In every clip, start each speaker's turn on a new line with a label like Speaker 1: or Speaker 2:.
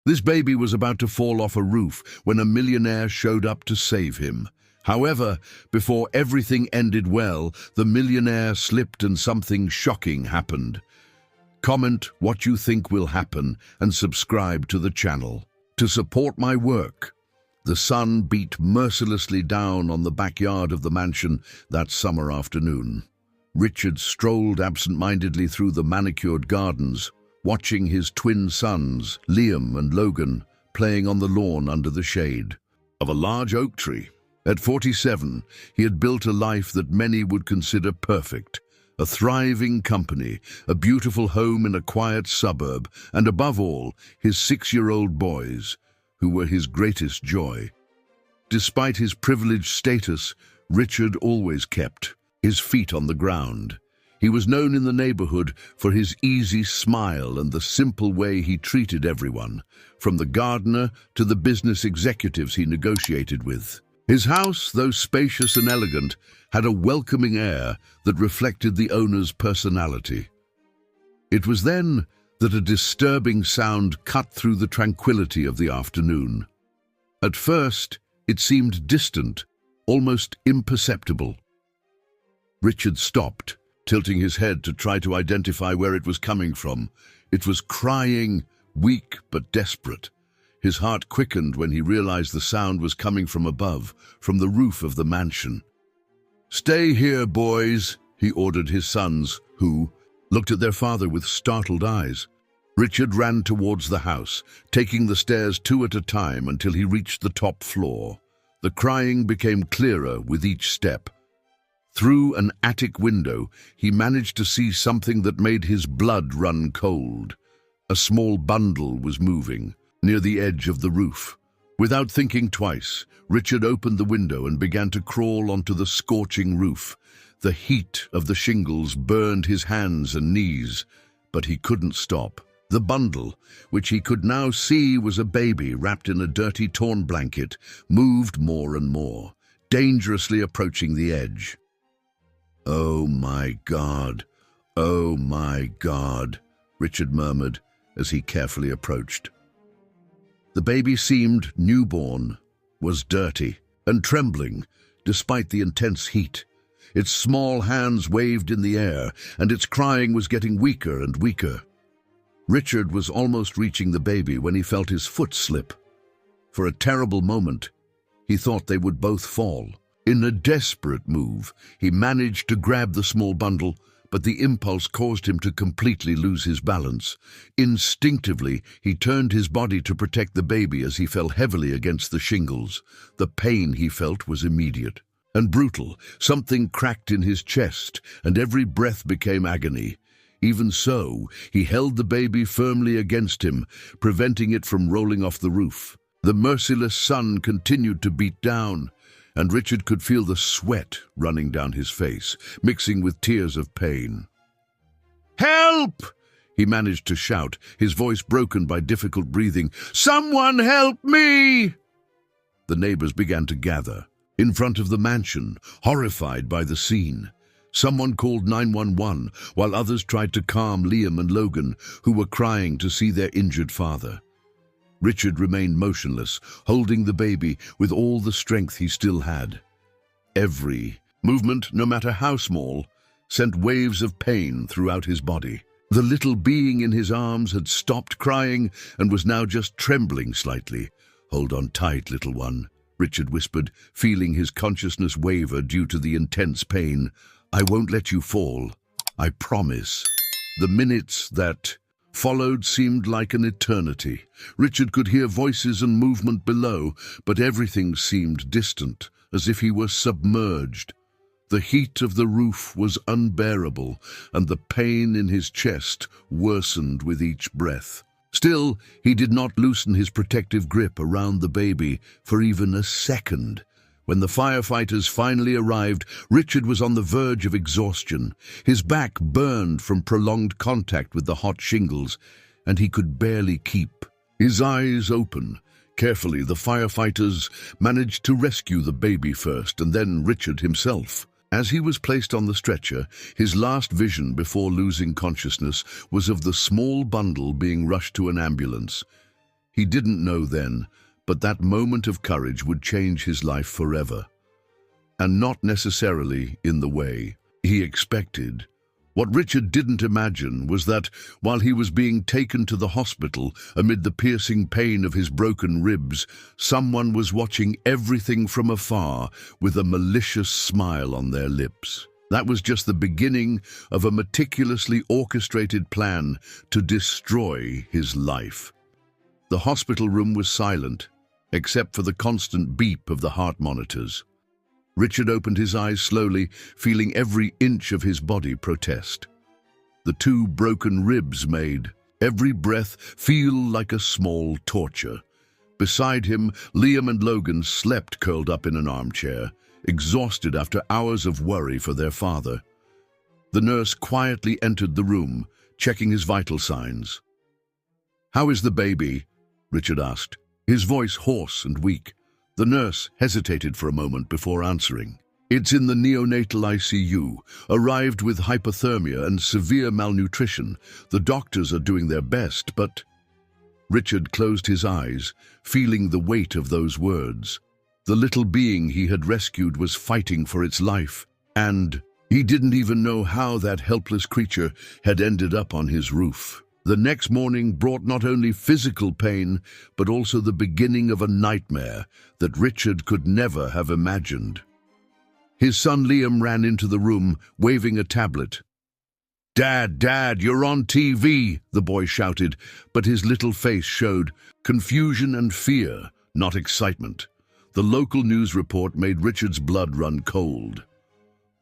Speaker 1: This baby was about to fall off a roof when a millionaire showed up to save him. However, before everything ended well, the millionaire slipped and something shocking happened. Comment what you think will happen and subscribe to the channel. To support my work. The sun beat mercilessly down on the backyard of the mansion that summer afternoon. Richard strolled absent-mindedly through the manicured gardens, watching his twin sons, Liam and Logan, playing on the lawn under the shade of a large oak tree. At 47, he had built a life that many would consider perfect. A thriving company, a beautiful home in a quiet suburb, and above all, his 6-year-old boys, who were his greatest joy. Despite his privileged status, Richard always kept his feet on the ground. He was known in the neighborhood for his easy smile and the simple way he treated everyone, from the gardener to the business executives he negotiated with. His house, though spacious and elegant, had a welcoming air that reflected the owner's personality. It was then that a disturbing sound cut through the tranquility of the afternoon. At first, it seemed distant, almost imperceptible. Richard stopped, tilting his head to try to identify where it was coming from. It was crying, weak but desperate. His heart quickened when he realized the sound was coming from above, from the roof of the mansion. "Stay here, boys," he ordered his sons, who looked at their father with startled eyes. Richard ran towards the house, taking the stairs 2 at a time until he reached the top floor. The crying became clearer with each step. Through an attic window, he managed to see something that made his blood run cold. A small bundle was moving near the edge of the roof. Without thinking twice, Richard opened the window and began to crawl onto the scorching roof. The heat of the shingles burned his hands and knees, but he couldn't stop. The bundle, which he could now see was a baby wrapped in a dirty, torn blanket, moved more and more, dangerously approaching the edge. "Oh my God, oh my God," Richard murmured as he carefully approached. The baby seemed newborn, was dirty and trembling despite the intense heat. Its small hands waved in the air, and its crying was getting weaker and weaker. Richard was almost reaching the baby when he felt his foot slip. For a terrible moment, he thought they would both fall. In a desperate move, he managed to grab the small bundle, but the impulse caused him to completely lose his balance. Instinctively, he turned his body to protect the baby as he fell heavily against the shingles. The pain he felt was immediate and brutal. Something cracked in his chest, and every breath became agony. Even so, he held the baby firmly against him, preventing it from rolling off the roof. The merciless sun continued to beat down, and Richard could feel the sweat running down his face, mixing with tears of pain. "Help!" he managed to shout, his voice broken by difficult breathing. "Someone help me!" The neighbors began to gather in front of the mansion, horrified by the scene. Someone called 911, while others tried to calm Liam and Logan, who were crying to see their injured father. Richard remained motionless, holding the baby with all the strength he still had. Every movement, no matter how small, sent waves of pain throughout his body. The little being in his arms had stopped crying and was now just trembling slightly. "Hold on tight, little one," Richard whispered, feeling his consciousness waver due to the intense pain. "I won't let you fall. I promise." The minutes that followed seemed like an eternity. Richard could hear voices and movement below, but everything seemed distant, as if he were submerged. The heat of the roof was unbearable, and the pain in his chest worsened with each breath. Still, he did not loosen his protective grip around the baby for even a second. When the firefighters finally arrived, Richard was on the verge of exhaustion. His back burned from prolonged contact with the hot shingles, and he could barely keep his eyes open. Carefully, the firefighters managed to rescue the baby first, and then Richard himself. As he was placed on the stretcher, his last vision before losing consciousness was of the small bundle being rushed to an ambulance. He didn't know then, but that moment of courage would change his life forever. And not necessarily in the way he expected. What Richard didn't imagine was that, while he was being taken to the hospital amid the piercing pain of his broken ribs, someone was watching everything from afar with a malicious smile on their lips. That was just the beginning of a meticulously orchestrated plan to destroy his life. The hospital room was silent, except for the constant beep of the heart monitors. Richard opened his eyes slowly, feeling every inch of his body protest. The two broken ribs made every breath feel like a small torture. Beside him, Liam and Logan slept curled up in an armchair, exhausted after hours of worry for their father. The nurse quietly entered the room, checking his vital signs. "How is the baby?" Richard asked, his voice hoarse and weak. The nurse hesitated for a moment before answering. "It's in the neonatal ICU, arrived with hypothermia and severe malnutrition. The doctors are doing their best, but—" Richard closed his eyes, feeling the weight of those words. The little being he had rescued was fighting for its life, and he didn't even know how that helpless creature had ended up on his roof. The next morning brought not only physical pain, but also the beginning of a nightmare that Richard could never have imagined. His son Liam ran into the room, waving a tablet. Dad, you're on TV, the boy shouted, but his little face showed confusion and fear, not excitement. The local news report made Richard's blood run cold.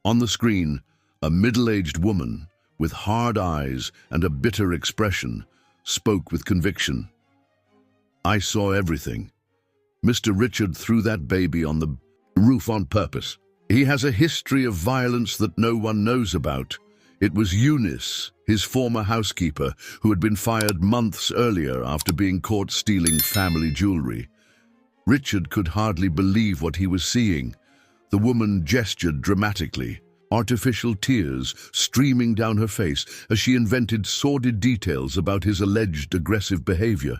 Speaker 1: On the screen, a middle-aged woman, with hard eyes and a bitter expression, spoke with conviction. "I saw everything. Mr. Richard threw that baby on the roof on purpose. He has a history of violence that no one knows about. It was Eunice, his former housekeeper, who had been fired months earlier after being caught stealing family jewelry." Richard could hardly believe what he was seeing. The woman gestured dramatically, artificial tears streaming down her face as she invented sordid details about his alleged aggressive behavior.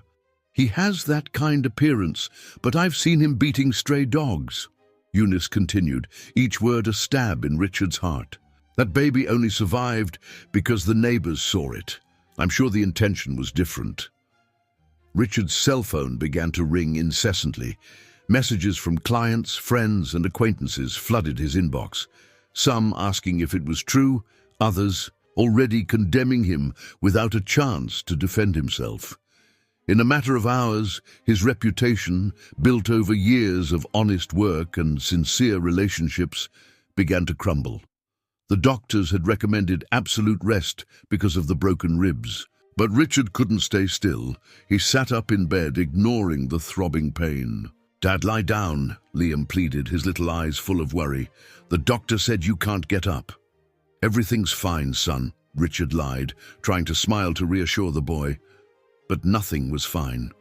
Speaker 1: "He has that kind appearance, but I've seen him beating stray dogs," Eunice continued, each word a stab in Richard's heart. "That baby only survived because the neighbors saw it. I'm sure the intention was different." Richard's cell phone began to ring incessantly. Messages from clients, friends, and acquaintances flooded his inbox. Some asking if it was true, others already condemning him without a chance to defend himself. In a matter of hours, his reputation, built over years of honest work and sincere relationships, began to crumble. The doctors had recommended absolute rest because of the broken ribs. But Richard couldn't stay still. He sat up in bed, ignoring the throbbing pain. "Dad, lie down," Liam pleaded, his little eyes full of worry. "The doctor said you can't get up." "Everything's fine, son," Richard lied, trying to smile to reassure the boy. But nothing was fine.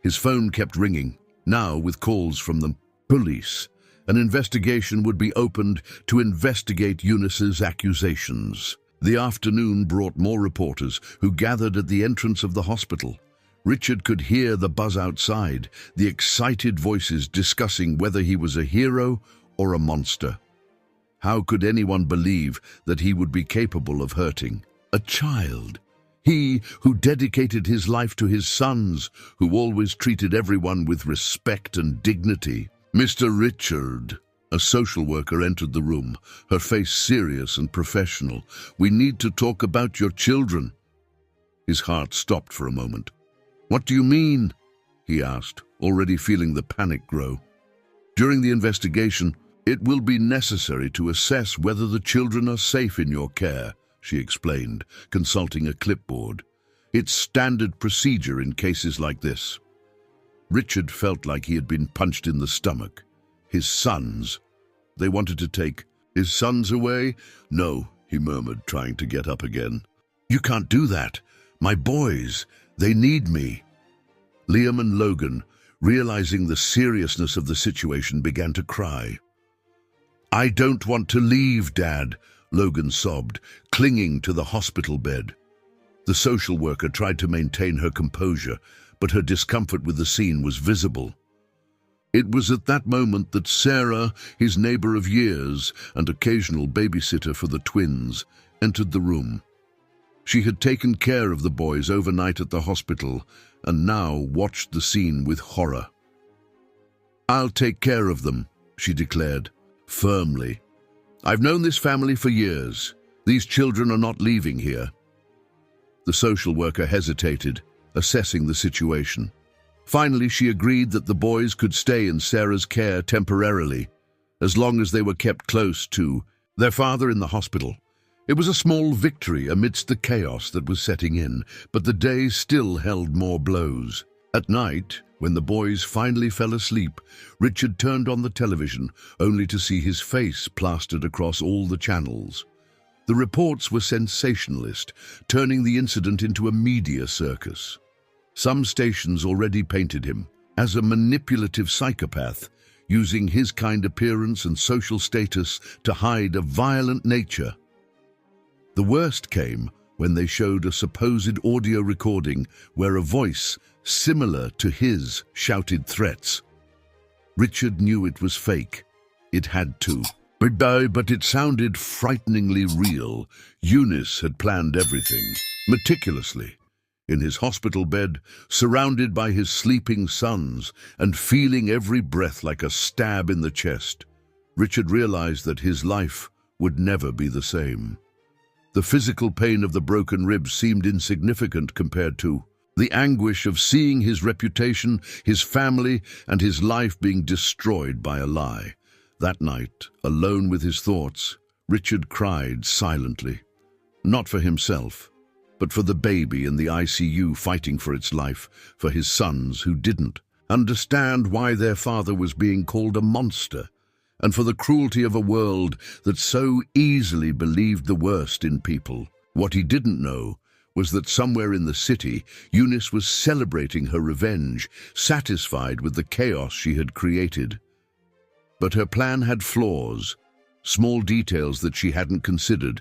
Speaker 1: His phone kept ringing, now with calls from the police. An investigation would be opened to investigate Eunice's accusations. The afternoon brought more reporters, who gathered at the entrance of the hospital. Richard could hear the buzz outside, the excited voices discussing whether he was a hero or a monster. How could anyone believe that he would be capable of hurting a child? He who dedicated his life to his sons, who always treated everyone with respect and dignity. "Mr. Richard," a social worker entered the room, her face serious and professional. "We need to talk about your children." His heart stopped for a moment. "What do you mean?" he asked, already feeling the panic grow. "During the investigation, it will be necessary to assess whether the children are safe in your care," she explained, consulting a clipboard. "It's standard procedure in cases like this." Richard felt like he had been punched in the stomach. His sons. They wanted to take his sons away? "No," he murmured, trying to get up again. "You can't do that. My boys, they need me." Liam and Logan, realizing the seriousness of the situation, began to cry. "I don't want to leave, Dad," Logan sobbed, clinging to the hospital bed. The social worker tried to maintain her composure, but her discomfort with the scene was visible. It was at that moment that Sarah, his neighbor of years and occasional babysitter for the twins, entered the room. She had taken care of the boys overnight at the hospital and now watched the scene with horror. "I'll take care of them," she declared, firmly. "I've known this family for years. These children are not leaving here." The social worker hesitated, assessing the situation. Finally, she agreed that the boys could stay in Sarah's care temporarily, as long as they were kept close to their father in the hospital. It was a small victory amidst the chaos that was setting in, but the day still held more blows. At night, when the boys finally fell asleep, Richard turned on the television, only to see his face plastered across all the channels. The reports were sensationalist, turning the incident into a media circus. Some stations already painted him as a manipulative psychopath, using his kind appearance and social status to hide a violent nature. The worst came when they showed a supposed audio recording where a voice similar to his shouted threats. Richard knew it was fake. It had to. But it sounded frighteningly real. Eunice had planned everything, meticulously. In his hospital bed, surrounded by his sleeping sons and feeling every breath like a stab in the chest, Richard realized that his life would never be the same. The physical pain of the broken ribs seemed insignificant compared to the anguish of seeing his reputation, his family, and his life being destroyed by a lie. That night, alone with his thoughts, Richard cried silently. Not for himself, but for the baby in the ICU fighting for its life, for his sons who didn't understand why their father was being called a monster, and for the cruelty of a world that so easily believed the worst in people. What he didn't know was that somewhere in the city, Eunice was celebrating her revenge, satisfied with the chaos she had created. But her plan had flaws, small details that she hadn't considered,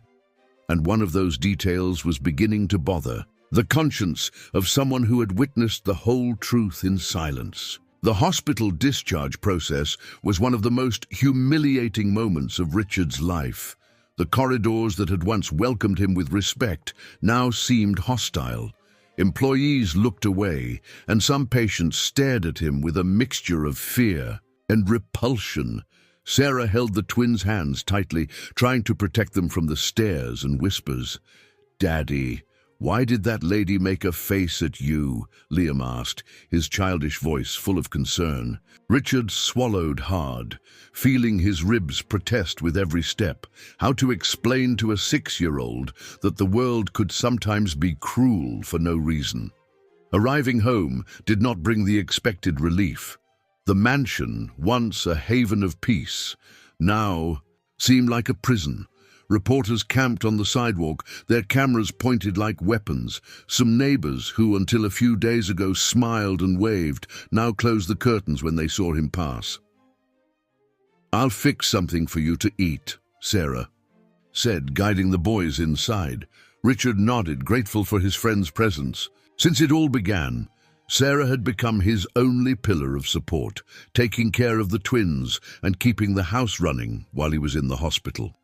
Speaker 1: and one of those details was beginning to bother the conscience of someone who had witnessed the whole truth in silence. The hospital discharge process was one of the most humiliating moments of Richard's life. The corridors that had once welcomed him with respect now seemed hostile. Employees looked away, and some patients stared at him with a mixture of fear and repulsion. Sarah held the twins' hands tightly, trying to protect them from the stares and whispers. "Daddy, why did that lady make a face at you?" Liam asked, his childish voice full of concern. Richard swallowed hard, feeling his ribs protest with every step. How to explain to a 6-year-old that the world could sometimes be cruel for no reason? Arriving home did not bring the expected relief. The mansion, once a haven of peace, now seemed like a prison. Reporters camped on the sidewalk, their cameras pointed like weapons. Some neighbors who, until a few days ago, smiled and waved, now closed the curtains when they saw him pass. "I'll fix something for you to eat," Sarah said, guiding the boys inside. Richard nodded, grateful for his friend's presence. Since it all began, Sarah had become his only pillar of support, taking care of the twins and keeping the house running while he was in the hospital.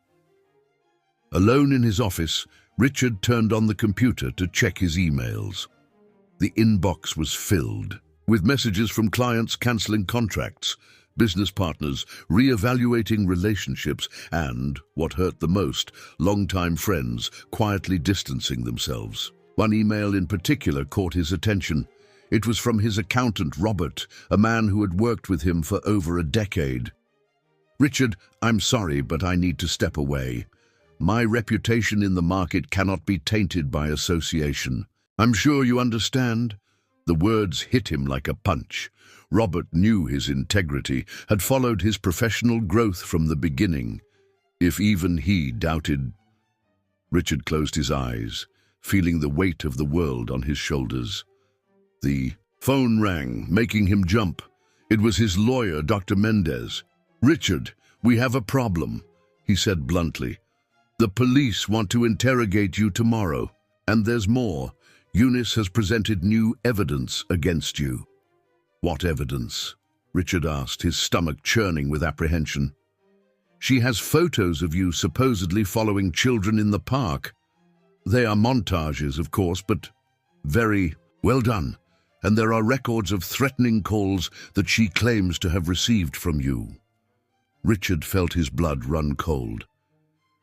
Speaker 1: Alone in his office, Richard turned on the computer to check his emails. The inbox was filled with messages from clients canceling contracts, business partners re-evaluating relationships, and, what hurt the most, longtime friends quietly distancing themselves. One email in particular caught his attention. It was from his accountant, Robert, a man who had worked with him for over a decade. "Richard, I'm sorry, but I need to step away. My reputation in the market cannot be tainted by association. I'm sure you understand." The words hit him like a punch. Robert knew his integrity, had followed his professional growth from the beginning. If even he doubted... Richard closed his eyes, feeling the weight of the world on his shoulders. The phone rang, making him jump. It was his lawyer, Dr. Mendez. "Richard, we have a problem," he said bluntly. "The police want to interrogate you tomorrow. And there's more. Eunice has presented new evidence against you." "What evidence?" Richard asked, his stomach churning with apprehension. "She has photos of you supposedly following children in the park. They are montages, of course, but very well done. And there are records of threatening calls that she claims to have received from you." Richard felt his blood run cold.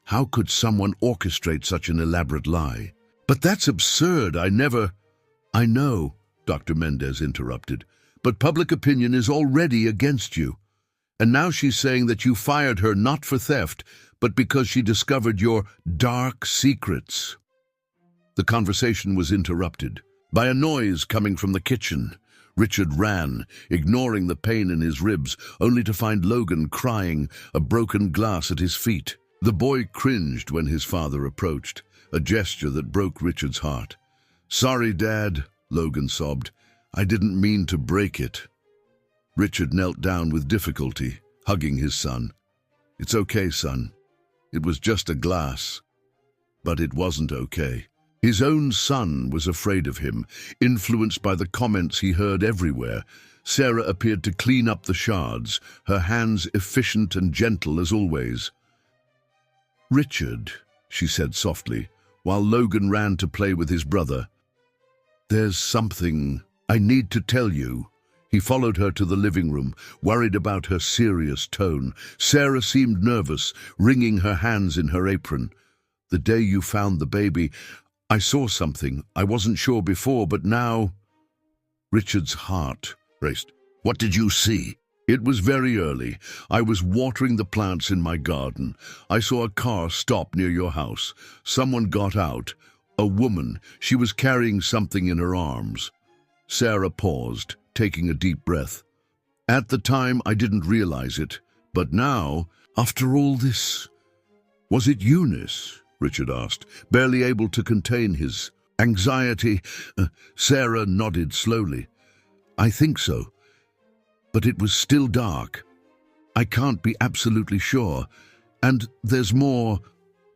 Speaker 1: How could someone orchestrate such an elaborate lie? "But that's absurd. I know," Dr. Mendez interrupted, "but public opinion is already against you. And now she's saying that you fired her not for theft, but because she discovered your dark secrets." The conversation was interrupted by a noise coming from the kitchen. Richard ran, ignoring the pain in his ribs, only to find Logan crying, a broken glass at his feet. The boy cringed when his father approached, a gesture that broke Richard's heart. "Sorry, Dad," Logan sobbed. "I didn't mean to break it." Richard knelt down with difficulty, hugging his son. "It's okay, son. It was just a glass." But it wasn't okay. His own son was afraid of him, influenced by the comments he heard everywhere. Sarah appeared to clean up the shards, her hands efficient and gentle as always. "Richard," she said softly, while Logan ran to play with his brother. "There's something I need to tell you." He followed her to the living room, worried about her serious tone. Sarah seemed nervous, wringing her hands in her apron. "The day you found the baby, I saw something. I wasn't sure before, but now—" Richard's heart raced. "What did you see?" "It was very early. I was watering the plants in my garden. I saw a car stop near your house. Someone got out. A woman. She was carrying something in her arms." Sarah paused, taking a deep breath. "At the time, I didn't realize it. But now, after all this—" "Was it Eunice?" Richard asked, barely able to contain his anxiety. Sarah nodded slowly. "I think so. But it was still dark. I can't be absolutely sure. And there's more.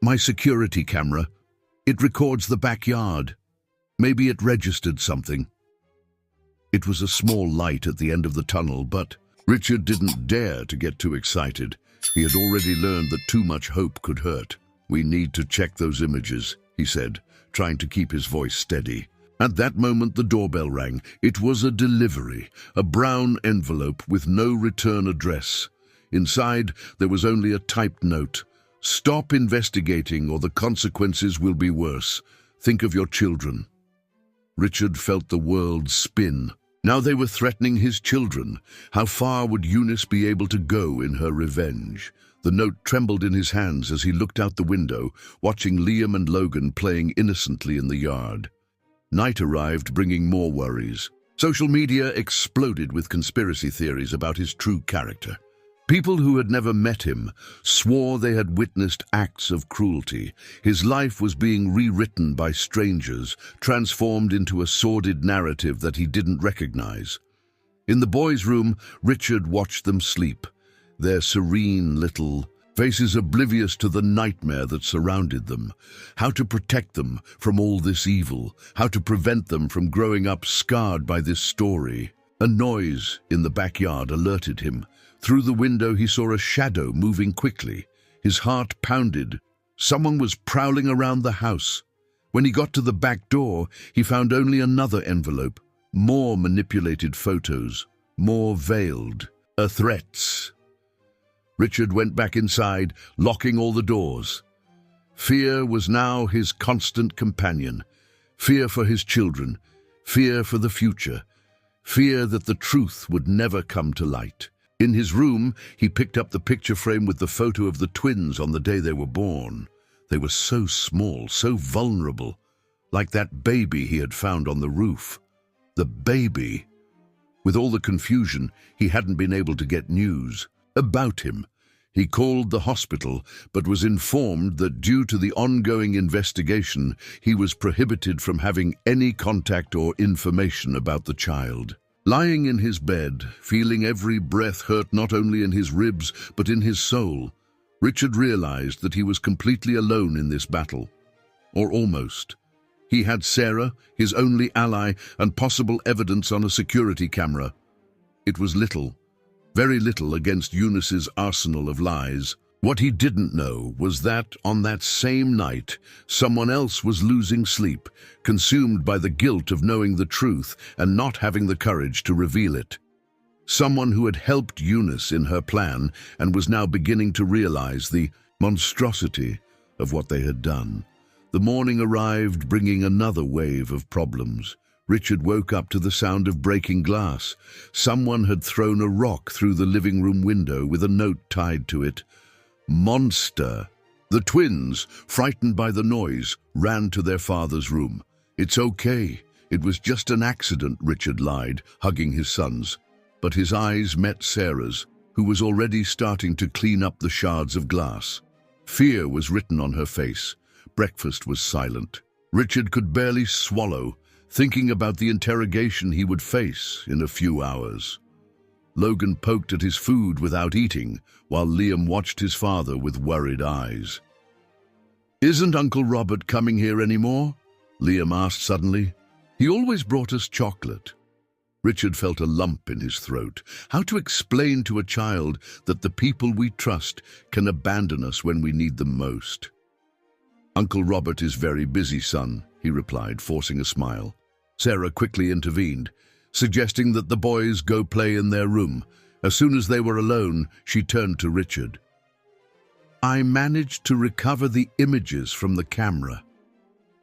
Speaker 1: My security camera. It records the backyard. Maybe it registered something." It was a small light at the end of the tunnel, but Richard didn't dare to get too excited. He had already learned that too much hope could hurt. "We need to check those images," he said, trying to keep his voice steady. At that moment, the doorbell rang. It was a delivery, a brown envelope with no return address. Inside, there was only a typed note. "Stop investigating or the consequences will be worse. Think of your children." Richard felt the world spin. Now they were threatening his children. How far would Eunice be able to go in her revenge? The note trembled in his hands as he looked out the window, watching Liam and Logan playing innocently in the yard. Night arrived, bringing more worries. Social media exploded with conspiracy theories about his true character. People who had never met him swore they had witnessed acts of cruelty. His life was being rewritten by strangers, transformed into a sordid narrative that he didn't recognize. In the boys' room, Richard watched them sleep, their serene little faces oblivious to the nightmare that surrounded them. How to protect them from all this evil, how to prevent them from growing up scarred by this story. A noise in the backyard alerted him. Through the window he saw a shadow moving quickly. His heart pounded. Someone was prowling around the house. When he got to the back door, he found only another envelope. More manipulated photos, more veiled. Threats. Richard went back inside, locking all the doors. Fear was now his constant companion. Fear for his children. Fear for the future. Fear that the truth would never come to light. In his room, he picked up the picture frame with the photo of the twins on the day they were born. They were so small, so vulnerable, like that baby he had found on the roof. The baby. With all the confusion, he hadn't been able to get news about him. He called the hospital, but was informed that due to the ongoing investigation, he was prohibited from having any contact or information about the child. Lying in his bed, feeling every breath hurt not only in his ribs but in his soul, Richard realized that he was completely alone in this battle. Or almost. He had Sarah, his only ally, and possible evidence on a security camera. It was little, very little against Eunice's arsenal of lies. What he didn't know was that, on that same night, someone else was losing sleep, consumed by the guilt of knowing the truth and not having the courage to reveal it. Someone who had helped Eunice in her plan and was now beginning to realize the monstrosity of what they had done. The morning arrived, bringing another wave of problems. Richard woke up to the sound of breaking glass. Someone had thrown a rock through the living room window with a note tied to it. Monster. The twins, frightened by the noise, ran to their father's room. It's okay. It was just an accident, Richard lied, hugging his sons. But his eyes met Sarah's, who was already starting to clean up the shards of glass. Fear was written on her face. Breakfast was silent. Richard could barely swallow, thinking about the interrogation he would face in a few hours. Logan poked at his food without eating, while Liam watched his father with worried eyes. "Isn't Uncle Robert coming here anymore?" Liam asked suddenly. "He always brought us chocolate." Richard felt a lump in his throat. How to explain to a child that the people we trust can abandon us when we need them most? "Uncle Robert is very busy, son," he replied, forcing a smile. Sarah quickly intervened, suggesting that the boys go play in their room. As soon as they were alone, she turned to Richard. "I managed to recover the images from the camera,"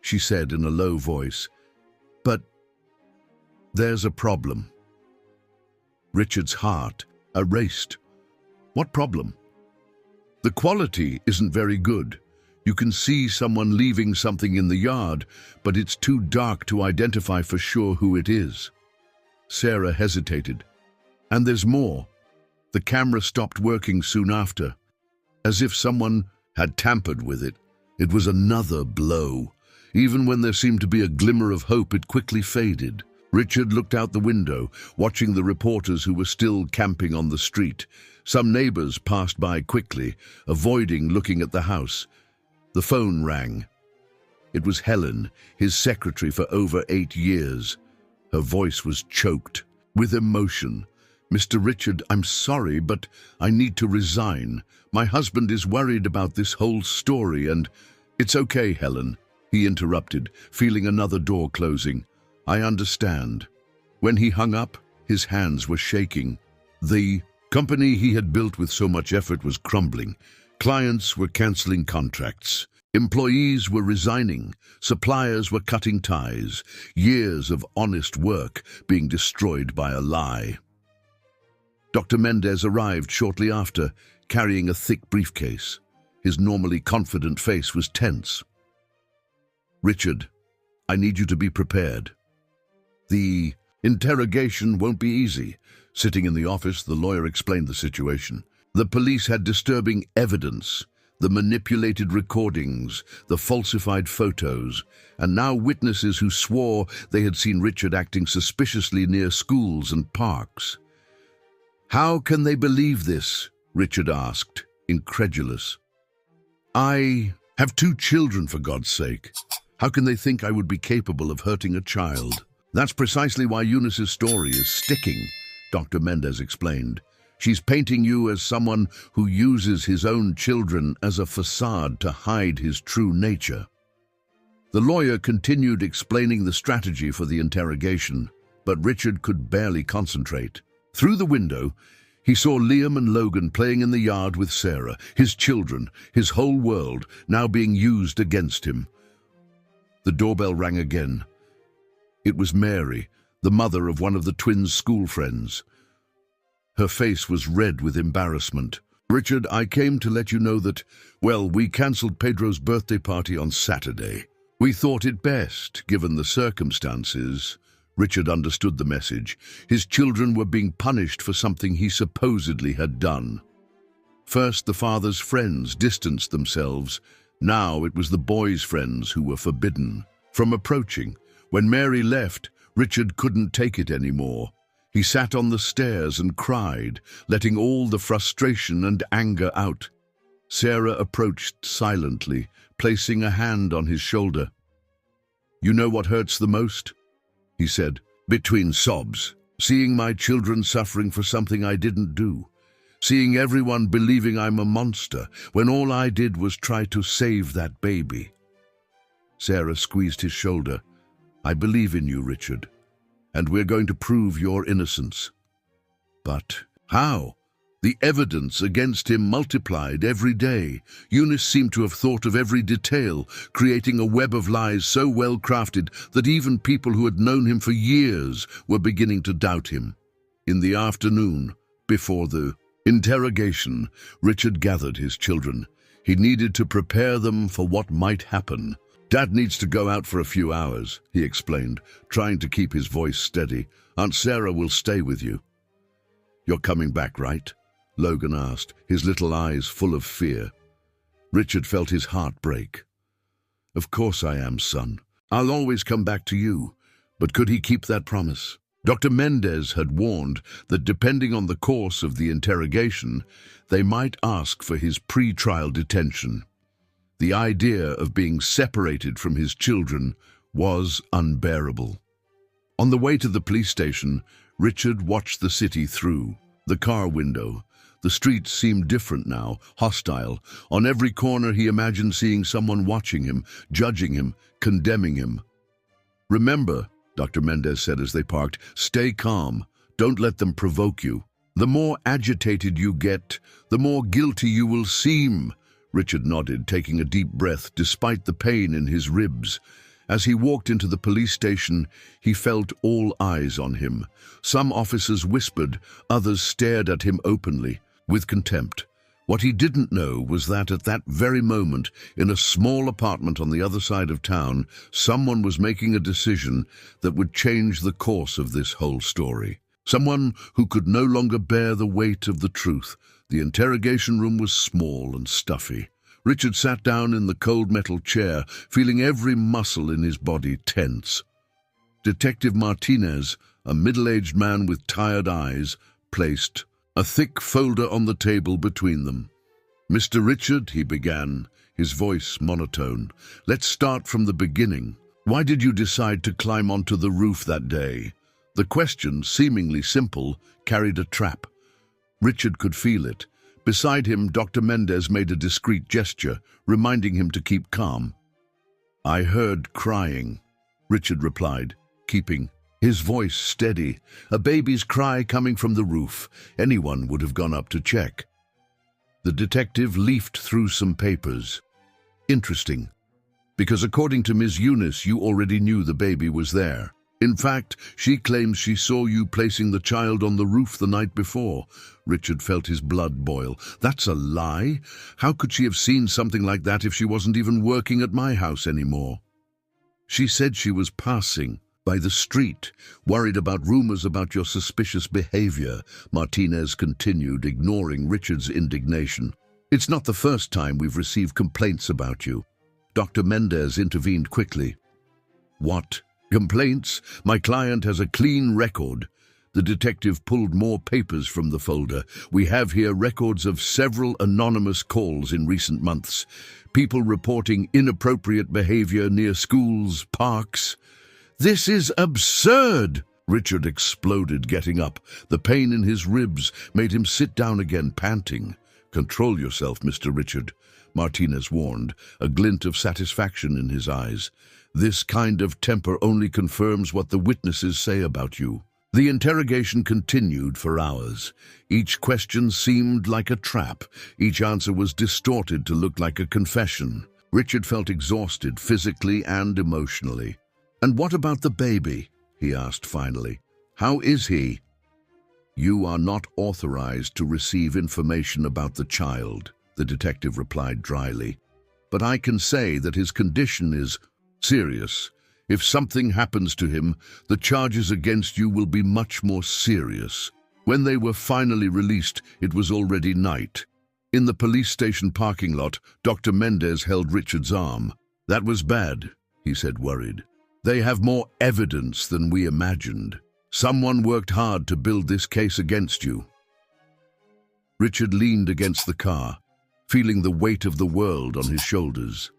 Speaker 1: she said in a low voice. "But there's a problem." Richard's heart raced. "What problem?" "The quality isn't very good. You can see someone leaving something in the yard, but it's too dark to identify for sure who it is." Sarah hesitated. "And there's more. The camera stopped working soon after, as if someone had tampered with it. It was another blow. Even when there seemed to be a glimmer of hope, it quickly faded." Richard looked out the window, watching the reporters who were still camping on the street. Some neighbors passed by quickly, avoiding looking at the house. The phone rang. It was Helen, his secretary for over 8 years. Her voice was choked with emotion. "Mr. Richard, I'm sorry, but I need to resign. My husband is worried about this whole story and—" "It's okay, Helen," he interrupted, feeling another door closing. "I understand." When he hung up, his hands were shaking. The company he had built with so much effort was crumbling. Clients were canceling contracts. Employees were resigning. Suppliers were cutting ties. Years of honest work being destroyed by a lie. Dr. Mendez arrived shortly after, carrying a thick briefcase. His normally confident face was tense. "Richard, I need you to be prepared. The interrogation won't be easy." Sitting in the office, the lawyer explained the situation. The police had disturbing evidence, the manipulated recordings, the falsified photos, and now witnesses who swore they had seen Richard acting suspiciously near schools and parks. "How can they believe this?" Richard asked, incredulous. "I have 2 children, for God's sake. How can they think I would be capable of hurting a child?" "That's precisely why Eunice's story is sticking," Dr. Mendez explained. "She's painting you as someone who uses his own children as a facade to hide his true nature." The lawyer continued explaining the strategy for the interrogation, but Richard could barely concentrate. Through the window, he saw Liam and Logan playing in the yard with Sarah, his children, his whole world, now being used against him. The doorbell rang again. It was Mary, the mother of one of the twins' school friends. Her face was red with embarrassment. "Richard, I came to let you know that, well, we cancelled Pedro's birthday party on Saturday. We thought it best, given the circumstances." Richard understood the message. His children were being punished for something he supposedly had done. First, the father's friends distanced themselves. Now it was the boys' friends who were forbidden from approaching. When Mary left, Richard couldn't take it anymore. He sat on the stairs and cried, letting all the frustration and anger out. Sarah approached silently, placing a hand on his shoulder. "You know what hurts the most?" he said, between sobs. "Seeing my children suffering for something I didn't do. Seeing everyone believing I'm a monster, when all I did was try to save that baby." Sarah squeezed his shoulder. "I believe in you, Richard, and we're going to prove your innocence." But how? The evidence against him multiplied every day. Eunice seemed to have thought of every detail, creating a web of lies so well crafted that even people who had known him for years were beginning to doubt him. In the afternoon, before the interrogation, Richard gathered his children. He needed to prepare them for what might happen. "Dad needs to go out for a few hours," he explained, trying to keep his voice steady. "Aunt Sarah will stay with you." "You're coming back, right?" Logan asked, his little eyes full of fear. Richard felt his heart break. "Of course I am, son. I'll always come back to you." But could he keep that promise? Dr. Mendez had warned that depending on the course of the interrogation, they might ask for his pre-trial detention. The idea of being separated from his children was unbearable. On the way to the police station, Richard watched the city through the car window. The streets seemed different now, hostile. On every corner he imagined seeing someone watching him, judging him, condemning him. "Remember," Dr. Mendez said as they parked, "stay calm. Don't let them provoke you. The more agitated you get, the more guilty you will seem." Richard nodded, taking a deep breath despite the pain in his ribs. As he walked into the police station, he felt all eyes on him. Some officers whispered, others stared at him openly, with contempt. What he didn't know was that at that very moment, in a small apartment on the other side of town, someone was making a decision that would change the course of this whole story. Someone who could no longer bear the weight of the truth. The interrogation room was small and stuffy. Richard sat down in the cold metal chair, feeling every muscle in his body tense. Detective Martinez, a middle-aged man with tired eyes, placed a thick folder on the table between them. "Mr. Richard," he began, his voice monotone, "let's start from the beginning. Why did you decide to climb onto the roof that day?" The question, seemingly simple, carried a trap. Richard could feel it. Beside him, Dr. Mendez made a discreet gesture, reminding him to keep calm. "I heard crying," Richard replied, keeping his voice steady. "A baby's cry coming from the roof. Anyone would have gone up to check." The detective leafed through some papers. "Interesting, because according to Ms. Eunice, you already knew the baby was there. In fact, she claims she saw you placing the child on the roof the night before." Richard felt his blood boil. "That's a lie. How could she have seen something like that if she wasn't even working at my house anymore?" "She said she was passing by the street, worried about rumors about your suspicious behavior," Martinez continued, ignoring Richard's indignation. "It's not the first time we've received complaints about you." Dr. Mendez intervened quickly. "What? Complaints? My client has a clean record." The detective pulled more papers from the folder. "We have here records of several anonymous calls in recent months. People reporting inappropriate behavior near schools, parks." "This is absurd!" Richard exploded, getting up. The pain in his ribs made him sit down again, panting. "Control yourself, Mr. Richard," Martinez warned, a glint of satisfaction in his eyes. "This kind of temper only confirms what the witnesses say about you." The interrogation continued for hours. Each question seemed like a trap. Each answer was distorted to look like a confession. Richard felt exhausted physically and emotionally. "And what about the baby?" he asked finally. "How is he?" "You are not authorized to receive information about the child," the detective replied dryly. "But I can say that his condition is serious. If something happens to him, the charges against you will be much more serious." When they were finally released, it was already night. In the police station parking lot, Dr. Mendez held Richard's arm. "That was bad," he said, worried. "They have more evidence than we imagined. Someone worked hard to build this case against you." Richard leaned against the car, feeling the weight of the world on his shoulders.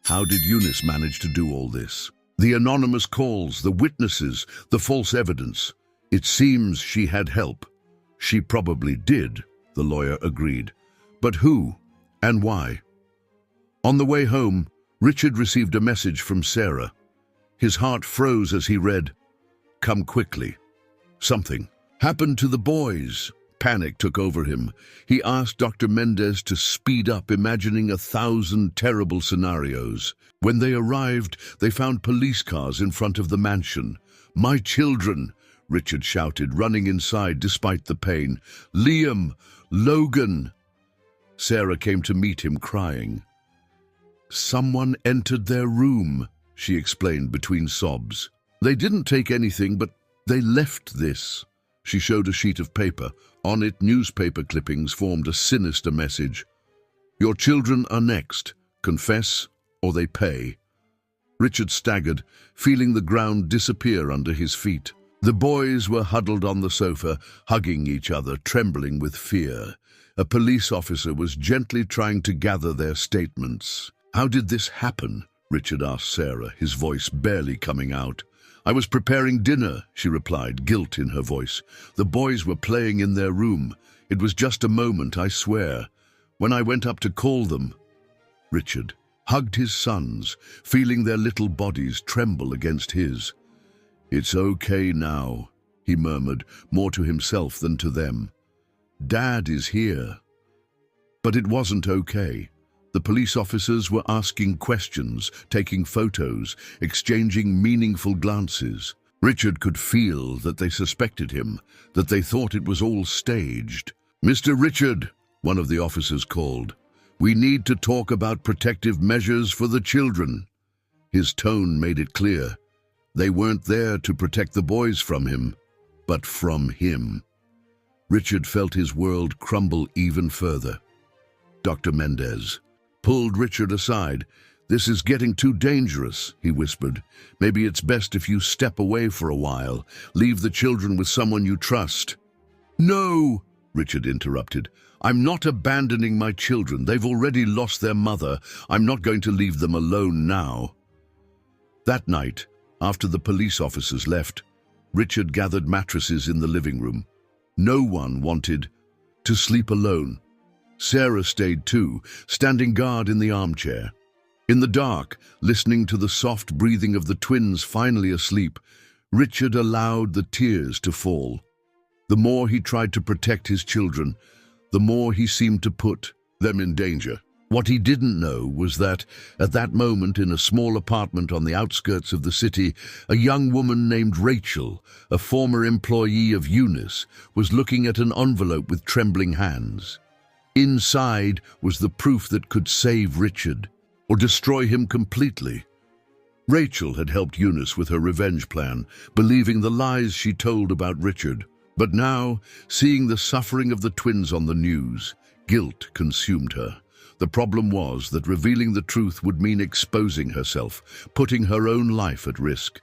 Speaker 1: How did Eunice manage to do all this? The anonymous calls, the witnesses, the false evidence. It seems she had help. She probably did, the lawyer agreed. But who and why? On the way home, Richard received a message from Sarah. His heart froze as he read, "Come quickly. Something happened to the boys." Panic took over him. He asked Dr. Mendez to speed up, imagining 1,000 terrible scenarios. When they arrived, they found police cars in front of the mansion. "My children!" Richard shouted, running inside despite the pain. "Liam! Logan!" Sarah came to meet him, crying. "Someone entered their room," she explained between sobs. "They didn't take anything, but they left this." She showed a sheet of paper. On it, newspaper clippings formed a sinister message. "Your children are next. Confess, or they pay." Richard staggered, feeling the ground disappear under his feet. The boys were huddled on the sofa, hugging each other, trembling with fear. A police officer was gently trying to gather their statements. "How did this happen?" Richard asked Sarah, his voice barely coming out. "I was preparing dinner," she replied, guilt in her voice. "The boys were playing in their room. It was just a moment, I swear. When I went up to call them..." Richard hugged his sons, feeling their little bodies tremble against his. "It's okay now," he murmured, more to himself than to them. "Dad is here." But it wasn't okay. The police officers were asking questions, taking photos, exchanging meaningful glances. Richard could feel that they suspected him, that they thought it was all staged. "Mr. Richard," one of the officers called, "we need to talk about protective measures for the children." His tone made it clear. They weren't there to protect the boys from him, but from him. Richard felt his world crumble even further. Dr. Mendez pulled Richard aside. "This is getting too dangerous," he whispered. "Maybe it's best if you step away for a while. Leave the children with someone you trust." "No," Richard interrupted. "I'm not abandoning my children. They've already lost their mother. I'm not going to leave them alone now." That night, after the police officers left, Richard gathered mattresses in the living room. No one wanted to sleep alone. Sarah stayed too, standing guard in the armchair. In the dark, listening to the soft breathing of the twins finally asleep, Richard allowed the tears to fall. The more he tried to protect his children, the more he seemed to put them in danger. What he didn't know was that, at that moment in a small apartment on the outskirts of the city, a young woman named Rachel, a former employee of Eunice, was looking at an envelope with trembling hands. Inside was the proof that could save Richard, or destroy him completely. Rachel had helped Eunice with her revenge plan, believing the lies she told about Richard. But now, seeing the suffering of the twins on the news, guilt consumed her. The problem was that revealing the truth would mean exposing herself, putting her own life at risk.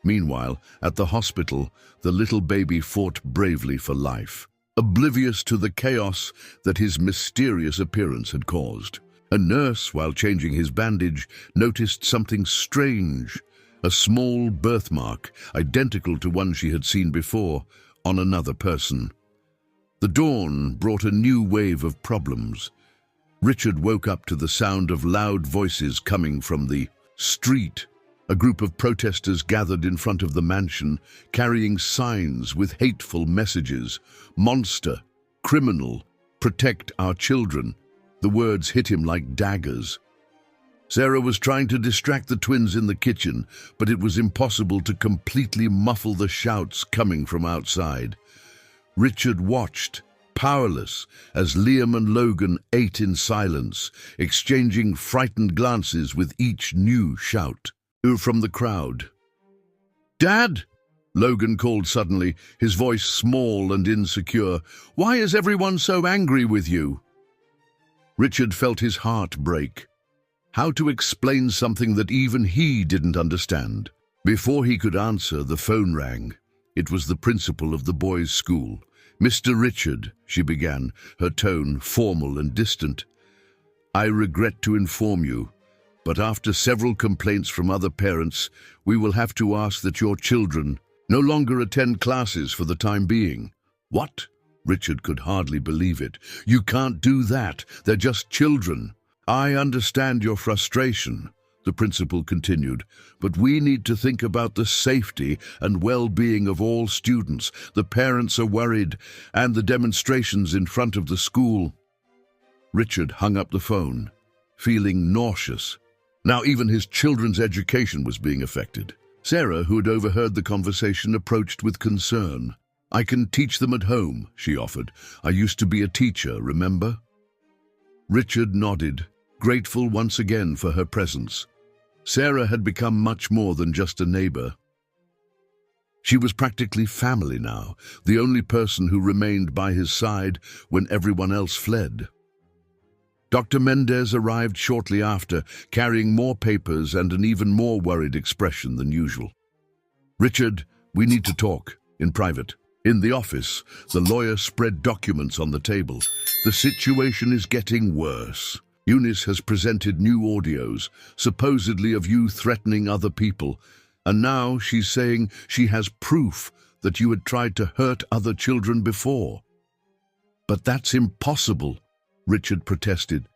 Speaker 1: Meanwhile, at the hospital, the little baby fought bravely for life, oblivious to the chaos that his mysterious appearance had caused. A nurse, while changing his bandage, noticed something strange, a small birthmark, identical to one she had seen before, on another person. The dawn brought a new wave of problems. Richard woke up to the sound of loud voices coming from the street. A group of protesters gathered in front of the mansion, carrying signs with hateful messages. "Monster," "Criminal," "Protect our children." The words hit him like daggers. Sarah was trying to distract the twins in the kitchen, but it was impossible to completely muffle the shouts coming from outside. Richard watched, powerless, as Liam and Logan ate in silence, exchanging frightened glances with each new shout from the crowd. "Dad!" Logan called suddenly, his voice small and insecure. "Why is everyone so angry with you?" Richard felt his heart break. How to explain something that even he didn't understand? Before he could answer, the phone rang. It was the principal of the boys' school. "Mr. Richard," she began, her tone formal and distant, "I regret to inform you, But after several complaints from other parents, we will have to ask that your children no longer attend classes for the time being." "What?" Richard could hardly believe it. "You can't do that. They're just children." "I understand your frustration," the principal continued, "but we need to think about the safety and well-being of all students. The parents are worried, and the demonstrations in front of the school." Richard hung up the phone, feeling nauseous. Now even his children's education was being affected. Sarah, who had overheard the conversation, approached with concern. "I can teach them at home," she offered. "I used to be a teacher, remember?" Richard nodded, grateful once again for her presence. Sarah had become much more than just a neighbor. She was practically family now, the only person who remained by his side when everyone else fled. Dr. Mendez arrived shortly after, carrying more papers and an even more worried expression than usual. "Richard, we need to talk, in private." In the office, the lawyer spread documents on the table. "The situation is getting worse. Eunice has presented new audios, supposedly of you threatening other people, and now she's saying she has proof that you had tried to hurt other children before." "But that's impossible," Richard protested.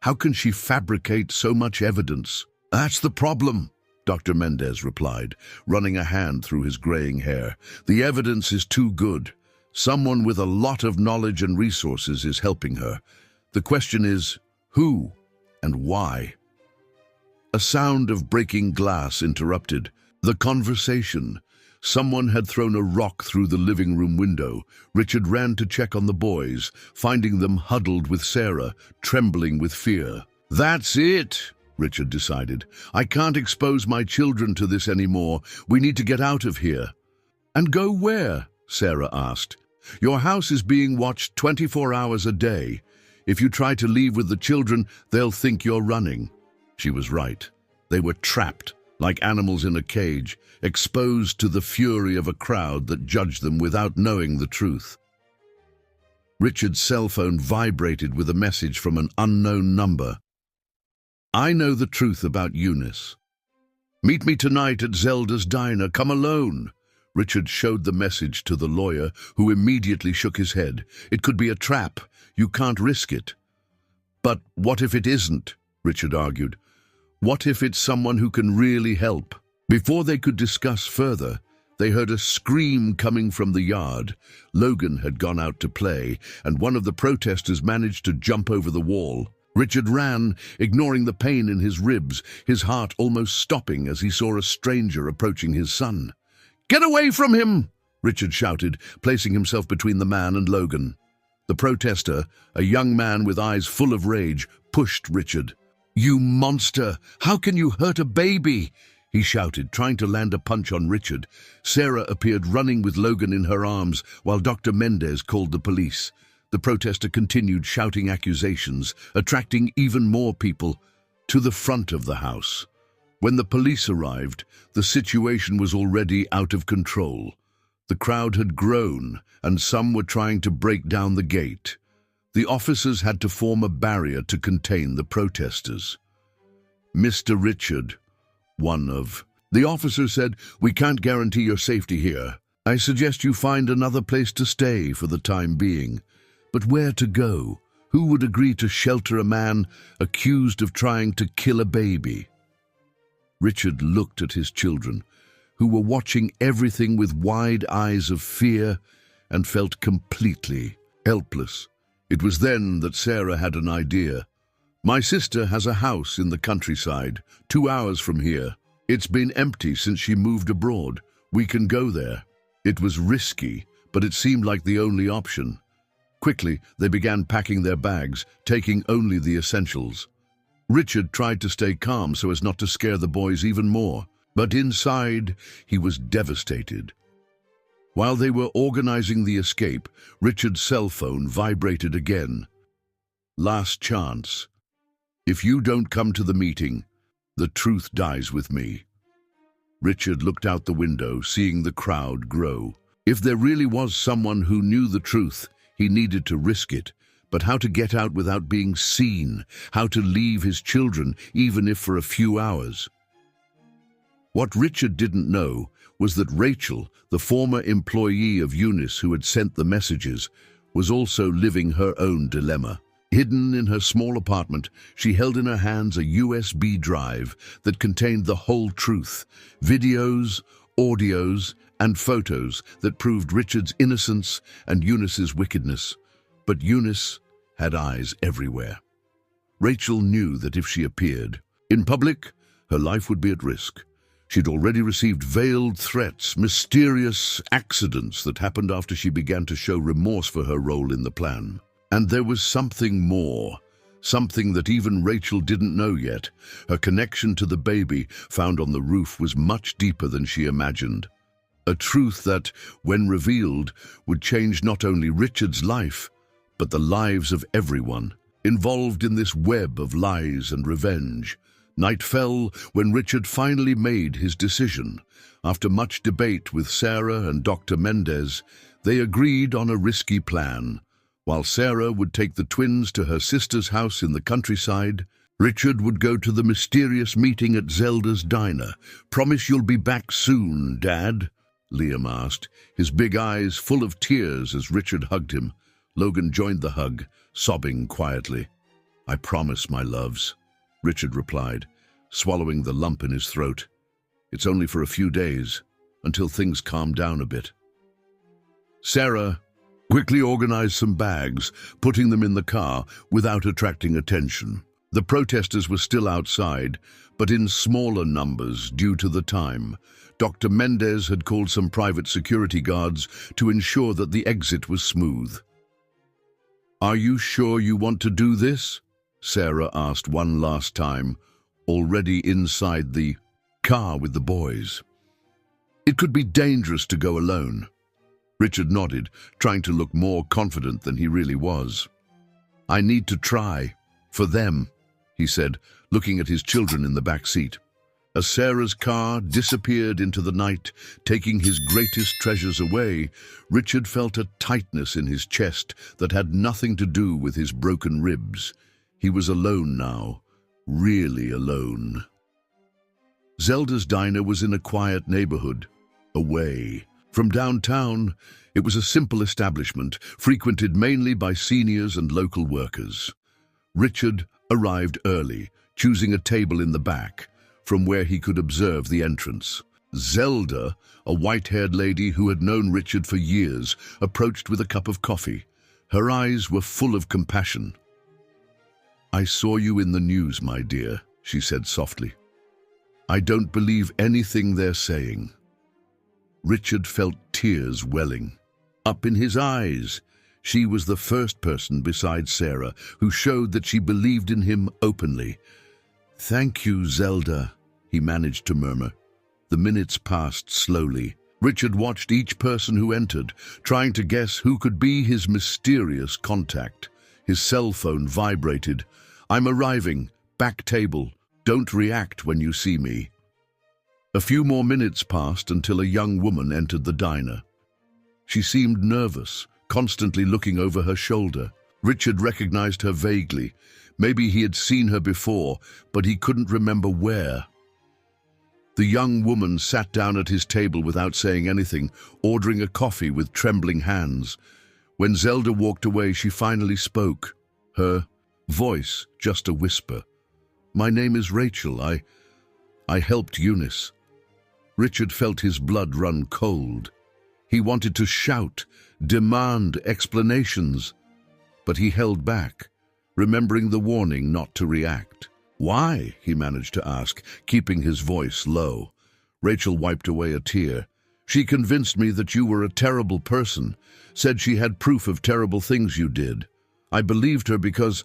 Speaker 1: "How can she fabricate so much evidence?" "That's the problem," Dr. Mendez replied, running a hand through his graying hair. "The evidence is too good. Someone with a lot of knowledge and resources is helping her. The question is, who and why?" A sound of breaking glass interrupted the conversation. Someone had thrown a rock through the living room window. Richard ran to check on the boys, finding them huddled with Sarah, trembling with fear. "That's it," Richard decided. "I can't expose my children to this anymore. We need to get out of here." "And go where?" Sarah asked. "Your house is being watched 24 hours a day. If you try to leave with the children, they'll think you're running." She was right. They were trapped, like animals in a cage, exposed to the fury of a crowd that judged them without knowing the truth. Richard's cell phone vibrated with a message from an unknown number. "I know the truth about Eunice. Meet me tonight at Zelda's diner. Come alone." Richard showed the message to the lawyer, who immediately shook his head. "It could be a trap. You can't risk it." "But what if it isn't?" Richard argued. "What if it's someone who can really help?" Before they could discuss further, they heard a scream coming from the yard. Logan had gone out to play, and one of the protesters managed to jump over the wall. Richard ran, ignoring the pain in his ribs, his heart almost stopping as he saw a stranger approaching his son. "Get away from him!" Richard shouted, placing himself between the man and Logan. The protester, a young man with eyes full of rage, pushed Richard. "You monster! How can you hurt a baby?" he shouted, trying to land a punch on Richard. Sarah appeared running with Logan in her arms, while Dr. Mendez called the police. The protester continued shouting accusations, attracting even more people to the front of the house. When the police arrived, the situation was already out of control. The crowd had grown, and some were trying to break down the gate. The officers had to form a barrier to contain the protesters. "Mr. Richard," the officer said, "we can't guarantee your safety here. I suggest you find another place to stay for the time being. But where to go? Who would agree to shelter a man accused of trying to kill a baby?" Richard looked at his children, who were watching everything with wide eyes of fear, and felt completely helpless. It was then that Sarah had an idea. "My sister has a house in the countryside, 2 hours from here. It's been empty since she moved abroad. We can go there." It was risky, but it seemed like the only option. Quickly, they began packing their bags, taking only the essentials. Richard tried to stay calm so as not to scare the boys even more, but inside, he was devastated. While they were organizing the escape, Richard's cell phone vibrated again. "Last chance. If you don't come to the meeting, the truth dies with me." Richard looked out the window, seeing the crowd grow. If there really was someone who knew the truth, he needed to risk it, But how to get out without being seen, how to leave his children, even if for a few hours. What Richard didn't know was that Rachel, the former employee of Eunice who had sent the messages, was also living her own dilemma. Hidden in her small apartment, she held in her hands a USB drive that contained the whole truth, videos, audios, and photos that proved Richard's innocence and Eunice's wickedness. But Eunice had eyes everywhere. Rachel knew that if she appeared in public, her life would be at risk. She'd already received veiled threats, mysterious accidents that happened after she began to show remorse for her role in the plan. And there was something more, something that even Rachel didn't know yet. Her connection to the baby found on the roof was much deeper than she imagined. A truth that, when revealed, would change not only Richard's life, but the lives of everyone involved in this web of lies and revenge. Night fell when Richard finally made his decision. After much debate with Sarah and Dr. Mendez, they agreed on a risky plan. While Sarah would take the twins to her sister's house in the countryside, Richard would go to the mysterious meeting at Zelda's diner. "Promise you'll be back soon, Dad?" Liam asked, his big eyes full of tears as Richard hugged him. Logan joined the hug, sobbing quietly. "I promise, my loves," Richard replied, swallowing the lump in his throat. "It's only for a few days, until things calm down a bit." Sarah quickly organized some bags, putting them in the car without attracting attention. The protesters were still outside, but in smaller numbers due to the time. Dr. Mendez had called some private security guards to ensure that the exit was smooth. "Are you sure you want to do this?" Sarah asked one last time, already inside the car with the boys. "It could be dangerous to go alone." Richard nodded, trying to look more confident than he really was. "I need to try. For them," he said, looking at his children in the back seat. As Sarah's car disappeared into the night, taking his greatest treasures away, Richard felt a tightness in his chest that had nothing to do with his broken ribs. He was alone now, really alone. Zelda's diner was in a quiet neighborhood, away from downtown. It was a simple establishment, frequented mainly by seniors and local workers. Richard arrived early, choosing a table in the back, from where he could observe the entrance. Zelda, a white-haired lady who had known Richard for years, approached with a cup of coffee. Her eyes were full of compassion. "I saw you in the news, my dear," she said softly. "I don't believe anything they're saying." Richard felt tears welling up in his eyes. She was the first person besides Sarah who showed that she believed in him openly. "Thank you, Zelda," he managed to murmur. The minutes passed slowly. Richard watched each person who entered, trying to guess who could be his mysterious contact. His cell phone vibrated. "I'm arriving. Back table. Don't react when you see me." A few more minutes passed until a young woman entered the diner. She seemed nervous, constantly looking over her shoulder. Richard recognized her vaguely. Maybe he had seen her before, but he couldn't remember where. The young woman sat down at his table without saying anything, ordering a coffee with trembling hands. When Zelda walked away, she finally spoke, her voice just a whisper. "My name is Rachel. I helped Eunice." Richard felt his blood run cold. He wanted to shout, demand explanations, but he held back, remembering the warning not to react. "Why?" he managed to ask, keeping his voice low. Rachel wiped away a tear. "She convinced me that you were a terrible person, said she had proof of terrible things you did. I believed her because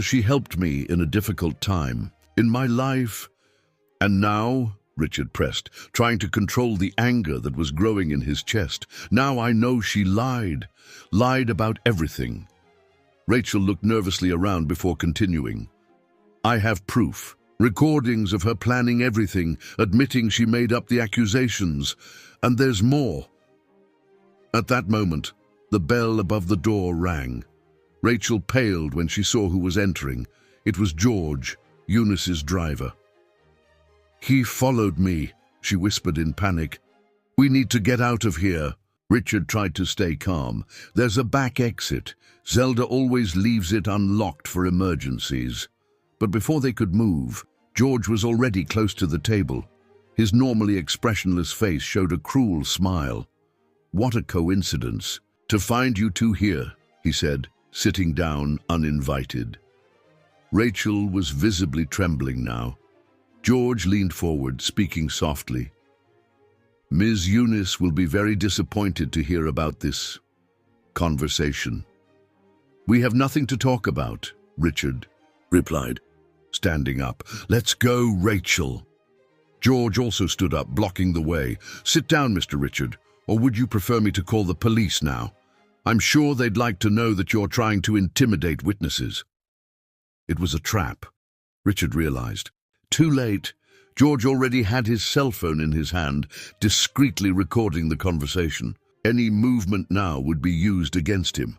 Speaker 1: she helped me in a difficult time in my life. And now," Richard pressed, trying to control the anger that was growing in his chest, "now I know she lied about everything." Rachel looked nervously around before continuing. "I have proof, recordings of her planning everything, admitting she made up the accusations, and there's more." At that moment, the bell above the door rang. Rachel paled when she saw who was entering. It was George, Eunice's driver. "He followed me," she whispered in panic. "We need to get out of here." Richard tried to stay calm. "There's a back exit. Zelda always leaves it unlocked for emergencies." But before they could move, George was already close to the table. His normally expressionless face showed a cruel smile. "What a coincidence. To find you two here," he said, sitting down uninvited. Rachel was visibly trembling now. George leaned forward, speaking softly. "Ms. Eunice will be very disappointed to hear about this conversation." "We have nothing to talk about," Richard replied, standing up. "Let's go, Rachel." George also stood up, blocking the way. "Sit down, Mr. Richard, or would you prefer me to call the police now? I'm sure they'd like to know that you're trying to intimidate witnesses." It was a trap, Richard realized. Too late. George already had his cell phone in his hand, discreetly recording the conversation. Any movement now would be used against him.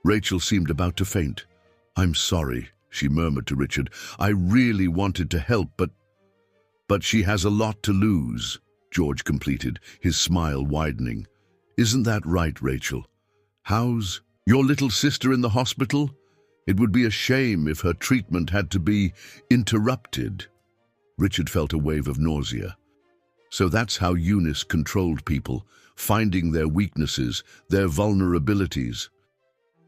Speaker 1: Rachel seemed about to faint. "I'm sorry," she murmured to Richard. "I really wanted to help, but she has a lot to lose," George completed, his smile widening. "Isn't that right, Rachel? How's your little sister in the hospital? It would be a shame if her treatment had to be interrupted." Richard felt a wave of nausea. So that's how Eunice controlled people, finding their weaknesses, their vulnerabilities.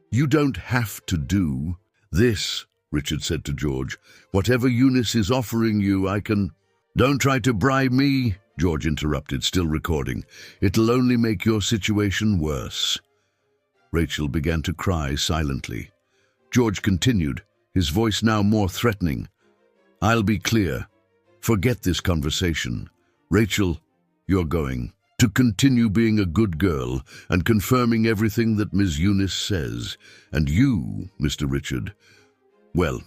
Speaker 1: "You don't have to do this," Richard said to George. "Whatever Eunice is offering you, I can—" "Don't try to bribe me," George interrupted, still recording. "It'll only make your situation worse." Rachel began to cry silently. George continued, his voice now more threatening. "I'll be clear. Forget this conversation. Rachel, you're going to continue being a good girl and confirming everything that Ms. Eunice says. And you, Mr. Richard, well,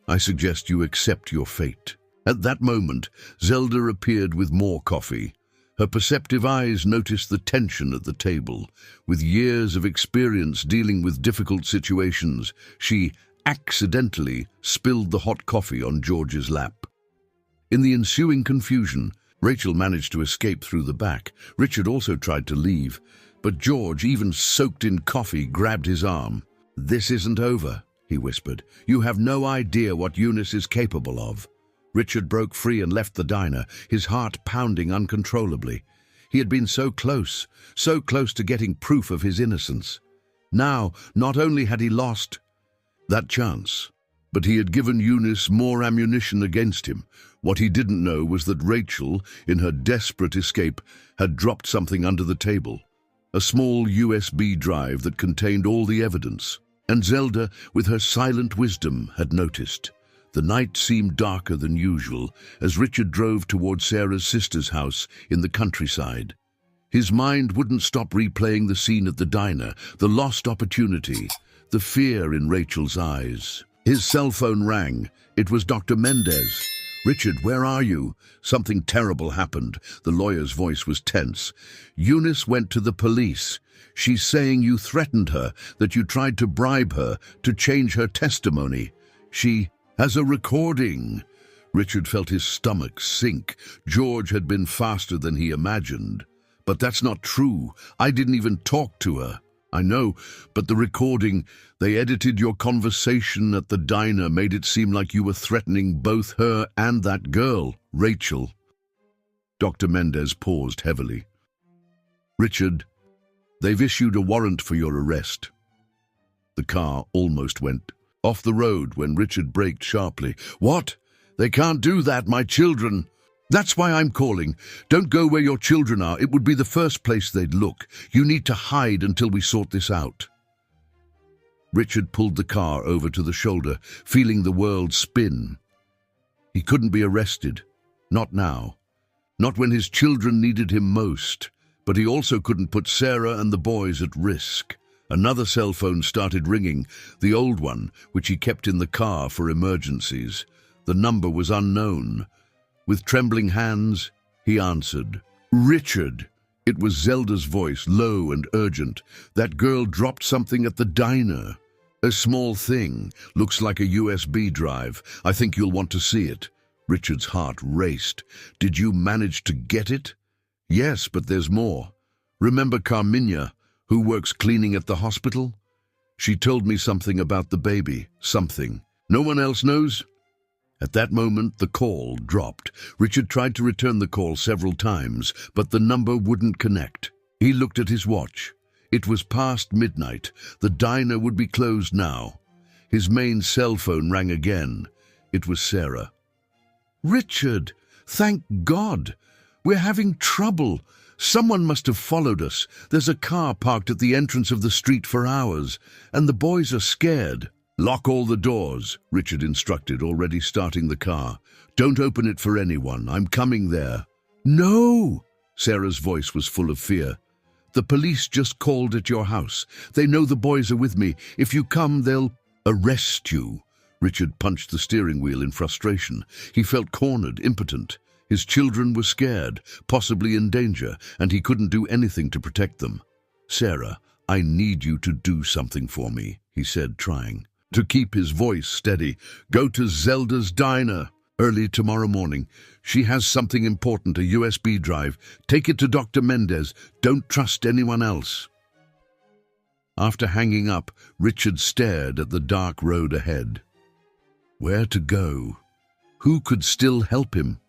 Speaker 1: I suggest you accept your fate." At that moment, Zelda appeared with more coffee. Her perceptive eyes noticed the tension at the table. With years of experience dealing with difficult situations, she accidentally spilled the hot coffee on George's lap. In the ensuing confusion, Rachel managed to escape through the back. Richard also tried to leave, but George, even soaked in coffee, grabbed his arm. "This isn't over," he whispered. "You have no idea what Eunice is capable of." Richard broke free and left the diner, his heart pounding uncontrollably. He had been so close to getting proof of his innocence. Now, not only had he lost that chance, but he had given Eunice more ammunition against him. What he didn't know was that Rachel, in her desperate escape, had dropped something under the table. A small USB drive that contained all the evidence. And Zelda, with her silent wisdom, had noticed. The night seemed darker than usual as Richard drove toward Sarah's sister's house in the countryside. His mind wouldn't stop replaying the scene at the diner, the lost opportunity, the fear in Rachel's eyes. His cell phone rang. It was Dr. Mendez. "Richard, where are you?" "Something terrible happened." The lawyer's voice was tense. "Eunice went to the police. She's saying you threatened her, that you tried to bribe her to change her testimony. She has a recording." Richard felt his stomach sink. George had been faster than he imagined. "But that's not true. I didn't even talk to her." "I know, but the recording, they edited your conversation at the diner, made it seem like you were threatening both her and that girl, Rachel." Dr. Mendez paused heavily. "Richard, they've issued a warrant for your arrest." The car almost went off the road when Richard braked sharply. "What? They can't do that, my children." "That's why I'm calling. Don't go where your children are. It would be the first place they'd look. You need to hide until we sort this out." Richard pulled the car over to the shoulder, feeling the world spin. He couldn't be arrested. Not now. Not when his children needed him most. But he also couldn't put Sarah and the boys at risk. Another cell phone started ringing, the old one, which he kept in the car for emergencies. The number was unknown. With trembling hands, he answered. "Richard!" It was Zelda's voice, low and urgent. "That girl dropped something at the diner. A small thing, looks like a USB drive. I think you'll want to see it. Richard's heart raced. Did you manage to get it? Yes, but there's more. Remember Carminia, who works cleaning at the hospital? She told me something about the baby, something. No one else knows? At that moment, the call dropped. Richard tried to return the call several times, but the number wouldn't connect. He looked at his watch. It was past midnight. The diner would be closed now. His main cell phone rang again. It was Sarah. Richard, thank God. We're having trouble. Someone must have followed us. There's a car parked at the entrance of the street for hours, and the boys are scared. Lock all the doors, Richard instructed, already starting the car. Don't open it for anyone. I'm coming there. No! Sarah's voice was full of fear. The police just called at your house. They know the boys are with me. If you come, they'll arrest you. Richard punched the steering wheel in frustration. He felt cornered, impotent. His children were scared, possibly in danger, and he couldn't do anything to protect them. Sarah, I need you to do something for me, he said, trying. To keep his voice steady, go to Zelda's diner early tomorrow morning. She has something important, a USB drive. Take it to Dr. Mendez. Don't trust anyone else. After hanging up, Richard stared at the dark road ahead. Where to go? Who could still help him?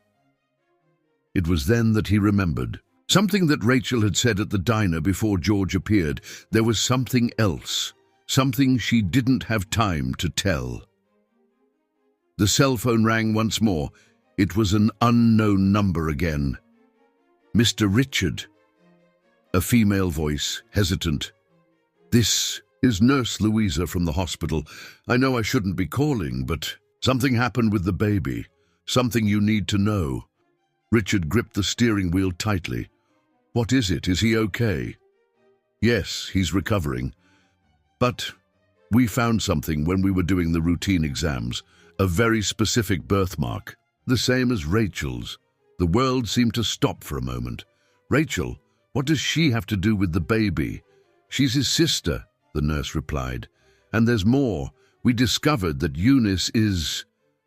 Speaker 1: It was then that he remembered. Something that Rachel had said at the diner before George appeared. There was something else. Something she didn't have time to tell. The cell phone rang once more. It was an unknown number again. Mr. Richard. A female voice, hesitant. This is Nurse Louisa from the hospital. I know I shouldn't be calling, but something happened with the baby. Something you need to know. Richard gripped the steering wheel tightly. What is it? Is he okay? Yes, he's recovering. But we found something when we were doing the routine exams, a very specific birthmark, the same as Rachel's. The world seemed to stop for a moment. Rachel, what does she have to do with the baby? She's his sister, the nurse replied. And there's more. We discovered that Eunice is...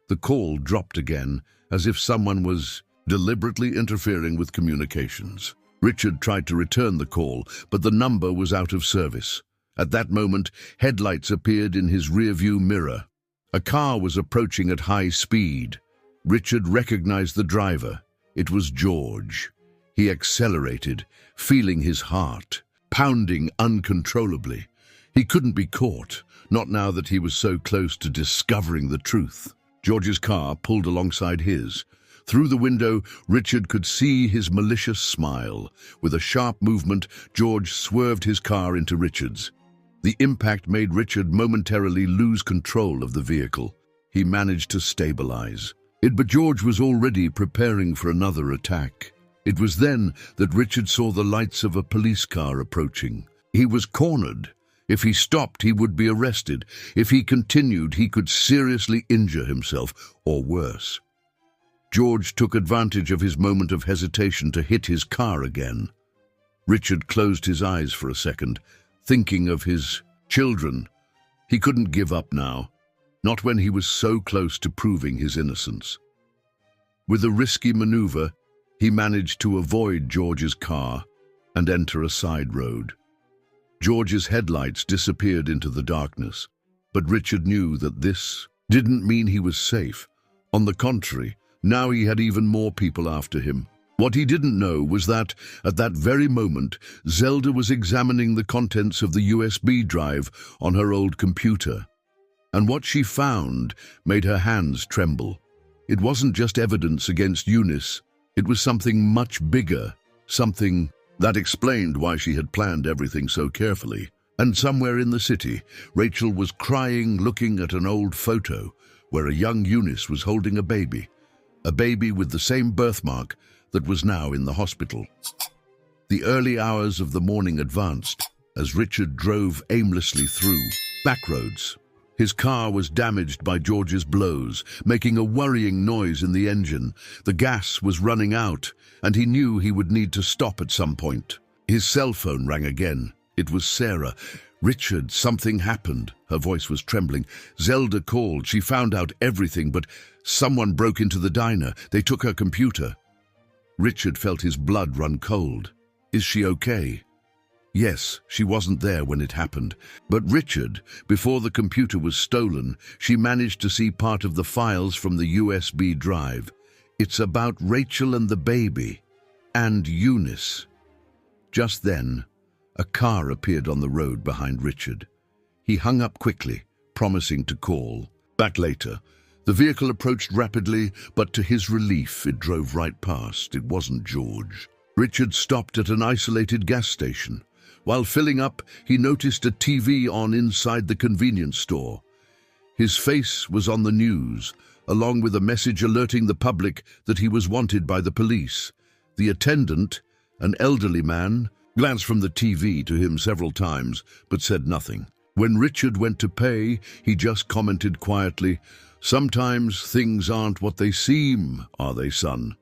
Speaker 1: The call dropped again, as if someone was deliberately interfering with communications. Richard tried to return the call, but the number was out of service. At that moment, headlights appeared in his rearview mirror. A car was approaching at high speed. Richard recognized the driver. It was George. He accelerated, feeling his heart pounding uncontrollably. He couldn't be caught, not now that he was so close to discovering the truth. George's car pulled alongside his. Through the window, Richard could see his malicious smile. With a sharp movement, George swerved his car into Richard's. The impact made Richard momentarily lose control of the vehicle. He managed to stabilize. But George was already preparing for another attack. It was then that Richard saw the lights of a police car approaching. He was cornered. If he stopped, he would be arrested. If he continued, he could seriously injure himself, or worse. George took advantage of his moment of hesitation to hit his car again. Richard closed his eyes for a second, thinking of his children. He couldn't give up now, not when he was so close to proving his innocence. With a risky maneuver, he managed to avoid George's car and enter a side road. George's headlights disappeared into the darkness, but Richard knew that this didn't mean he was safe. On the contrary, now he had even more people after him. What he didn't know was that, at that very moment, Zelda was examining the contents of the USB drive on her old computer. And what she found made her hands tremble. It wasn't just evidence against Eunice. It was something much bigger, something that explained why she had planned everything so carefully. And somewhere in the city, Rachel was crying, looking at an old photo where a young Eunice was holding a baby with the same birthmark that was now in the hospital. The early hours of the morning advanced as Richard drove aimlessly through back roads. His car was damaged by George's blows, making a worrying noise in the engine. The gas was running out, and he knew he would need to stop at some point. His cell phone rang again. It was Sarah. "Richard, something happened." Her voice was trembling. "Zelda called. She found out everything, but someone broke into the diner. They took her computer." Richard felt his blood run cold. "Is she okay?" Yes, she wasn't there when it happened. But Richard, before the computer was stolen, she managed to see part of the files from the USB drive. It's about Rachel and the baby. And Eunice. Just then, a car appeared on the road behind Richard. He hung up quickly, promising to call back later. The vehicle approached rapidly, but to his relief, it drove right past. It wasn't George. Richard stopped at an isolated gas station. While filling up, he noticed a TV on inside the convenience store. His face was on the news, along with a message alerting the public that he was wanted by the police. The attendant, an elderly man, glanced from the TV to him several times, but said nothing. When Richard went to pay, he just commented quietly, "Sometimes things aren't what they seem, are they, son?"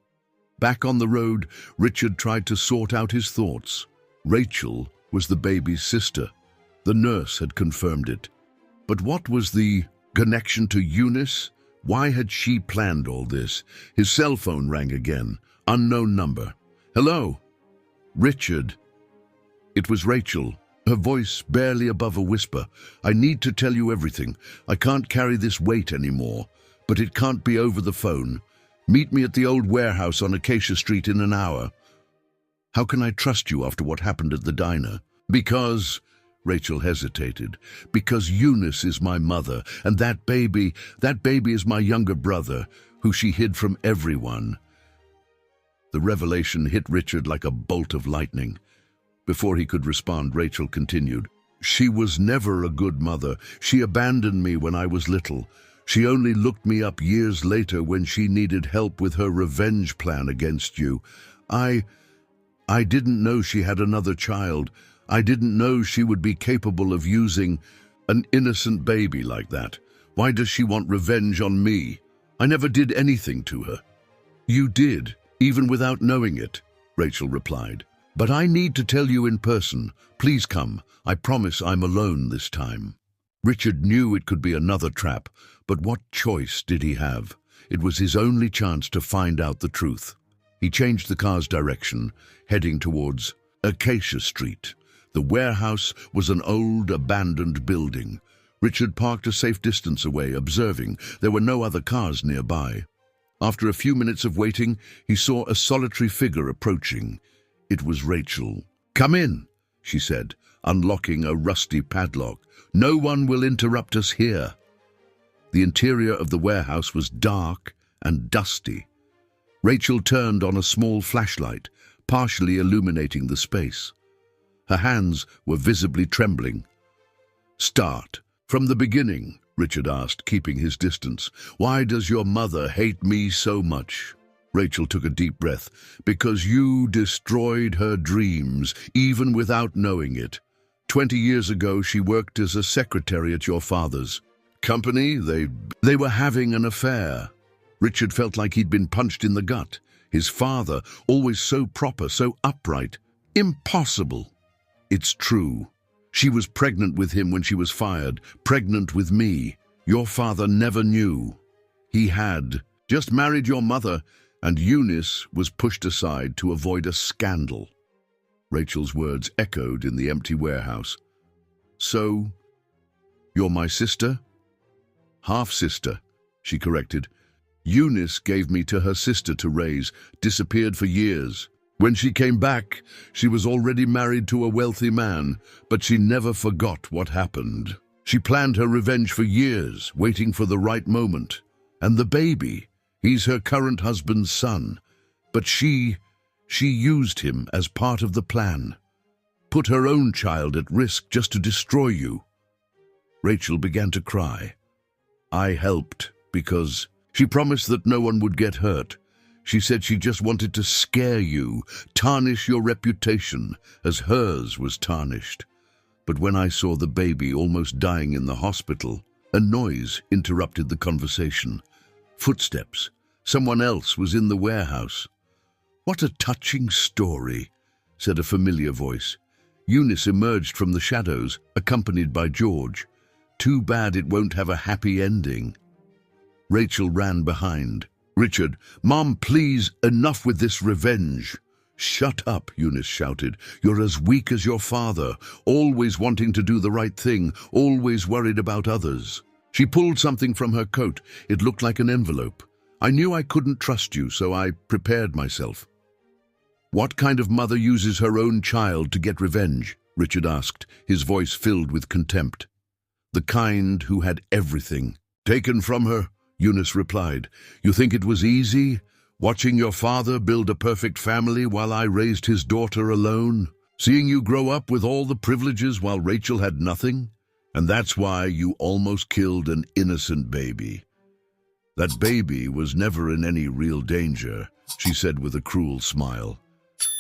Speaker 1: Back on the road, Richard tried to sort out his thoughts. Rachel was the baby's sister. The nurse had confirmed it. But what was the connection to Eunice? Why had she planned all this? His cell phone rang again. Unknown number. "Hello?" "Richard." It was Rachel, her voice barely above a whisper. "I need to tell you everything. I can't carry this weight anymore. But it can't be over the phone. Meet me at the old warehouse on Acacia Street in an hour." "How can I trust you after what happened at the diner?" "Because," Rachel hesitated, "because Eunice is my mother, and that baby is my younger brother, who she hid from everyone." The revelation hit Richard like a bolt of lightning. Before he could respond, Rachel continued, "She was never a good mother. She abandoned me when I was little. She only looked me up years later when she needed help with her revenge plan against you. I didn't know she had another child. I didn't know she would be capable of using an innocent baby like that. Why does she want revenge on me? I never did anything to her." "You did, even without knowing it," Rachel replied. "But I need to tell you in person. Please come. I promise I'm alone this time." Richard knew it could be another trap, but what choice did he have? It was his only chance to find out the truth. He changed the car's direction, heading towards Acacia Street. The warehouse was an old, abandoned building. Richard parked a safe distance away, observing. There were no other cars nearby. After a few minutes of waiting, he saw a solitary figure approaching. It was Rachel. "Come in," she said, unlocking a rusty padlock. "No one will interrupt us here." The interior of the warehouse was dark and dusty. Rachel turned on a small flashlight, partially illuminating the space. Her hands were visibly trembling. "Start from the beginning," Richard asked, keeping his distance. "Why does your mother hate me so much?" Rachel took a deep breath. "Because you destroyed her dreams, even without knowing it. 20 years ago, she worked as a secretary at your father's company. They were having an affair." Richard felt like he'd been punched in the gut. His father, always so proper, so upright. Impossible. "It's true. She was pregnant with him when she was fired, pregnant with me. Your father never knew. He had just married your mother, and Eunice was pushed aside to avoid a scandal." Rachel's words echoed in the empty warehouse. "So, you're my sister?" "Half-sister," she corrected. "Eunice gave me to her sister to raise, disappeared for years. When she came back, she was already married to a wealthy man, but she never forgot what happened. She planned her revenge for years, waiting for the right moment. And the baby, he's her current husband's son. But she used him as part of the plan. Put her own child at risk just to destroy you." Rachel began to cry. "I helped because she promised that no one would get hurt. She said she just wanted to scare you, tarnish your reputation, as hers was tarnished. But when I saw the baby almost dying in the hospital, a noise interrupted the conversation. Footsteps. Someone else was in the warehouse." "What a touching story," said a familiar voice. Eunice emerged from the shadows, accompanied by George. Too bad it won't have a happy ending. Rachel ran behind. Richard, Mom, please, enough with this revenge. Shut up, Eunice shouted. You're as weak as your father, always wanting to do the right thing, always worried about others. She pulled something from her coat. It looked like an envelope. I knew I couldn't trust you, so I prepared myself. What kind of mother uses her own child to get revenge? Richard asked, his voice filled with contempt. The kind who had everything taken from her, Eunice replied. You think it was easy, watching your father build a perfect family while I raised his daughter alone? Seeing you grow up with all the privileges while Rachel had nothing? And that's why you almost killed an innocent baby. That baby was never in any real danger, she said with a cruel smile.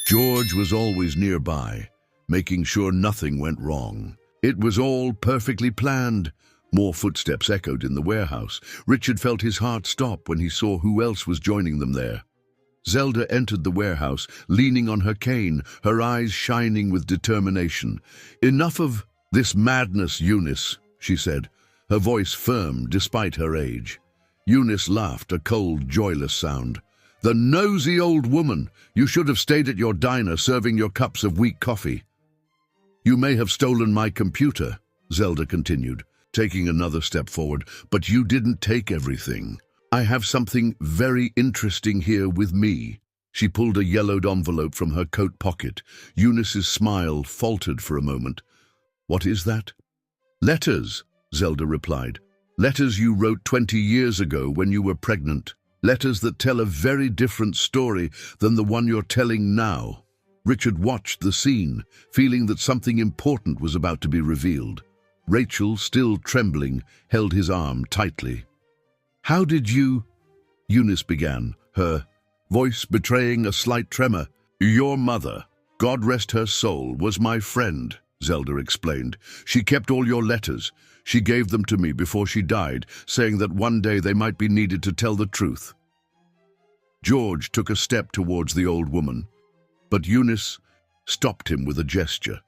Speaker 1: George was always nearby, making sure nothing went wrong. It was all perfectly planned. More footsteps echoed in the warehouse. Richard felt his heart stop when he saw who else was joining them there. Zelda entered the warehouse, leaning on her cane, her eyes shining with determination. Enough of this madness, Eunice, she said, her voice firm despite her age. Eunice laughed, a cold, joyless sound. The nosy old woman! You should have stayed at your diner serving your cups of weak coffee. You may have stolen my computer, Zelda continued, taking another step forward, but you didn't take everything. I have something very interesting here with me. She pulled a yellowed envelope from her coat pocket. Eunice's smile faltered for a moment. What is that? Letters, Zelda replied. Letters you wrote 20 years ago when you were pregnant. Letters that tell a very different story than the one you're telling now. Richard watched the scene, feeling that something important was about to be revealed. Rachel, still trembling, held his arm tightly. How did you... Eunice began, her voice betraying a slight tremor. Your mother, God rest her soul, was my friend, Zelda explained. She kept all your letters. She gave them to me before she died, saying that one day they might be needed to tell the truth. George took a step towards the old woman, but Eunice stopped him with a gesture.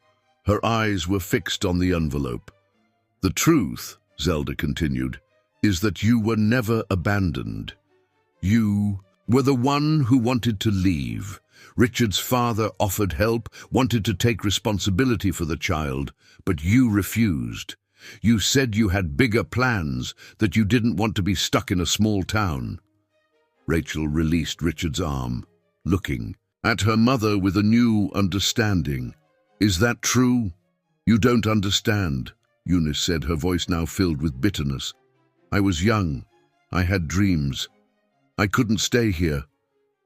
Speaker 1: Her eyes were fixed on the envelope. The truth, Zelda continued, is that you were never abandoned. You were the one who wanted to leave. Richard's father offered help, wanted to take responsibility for the child, but you refused. You said you had bigger plans, that you didn't want to be stuck in a small town. Rachel released Richard's arm, looking at her mother with a new understanding. Is that true? You don't understand, Eunice said, her voice now filled with bitterness. I was young. I had dreams. I couldn't stay here,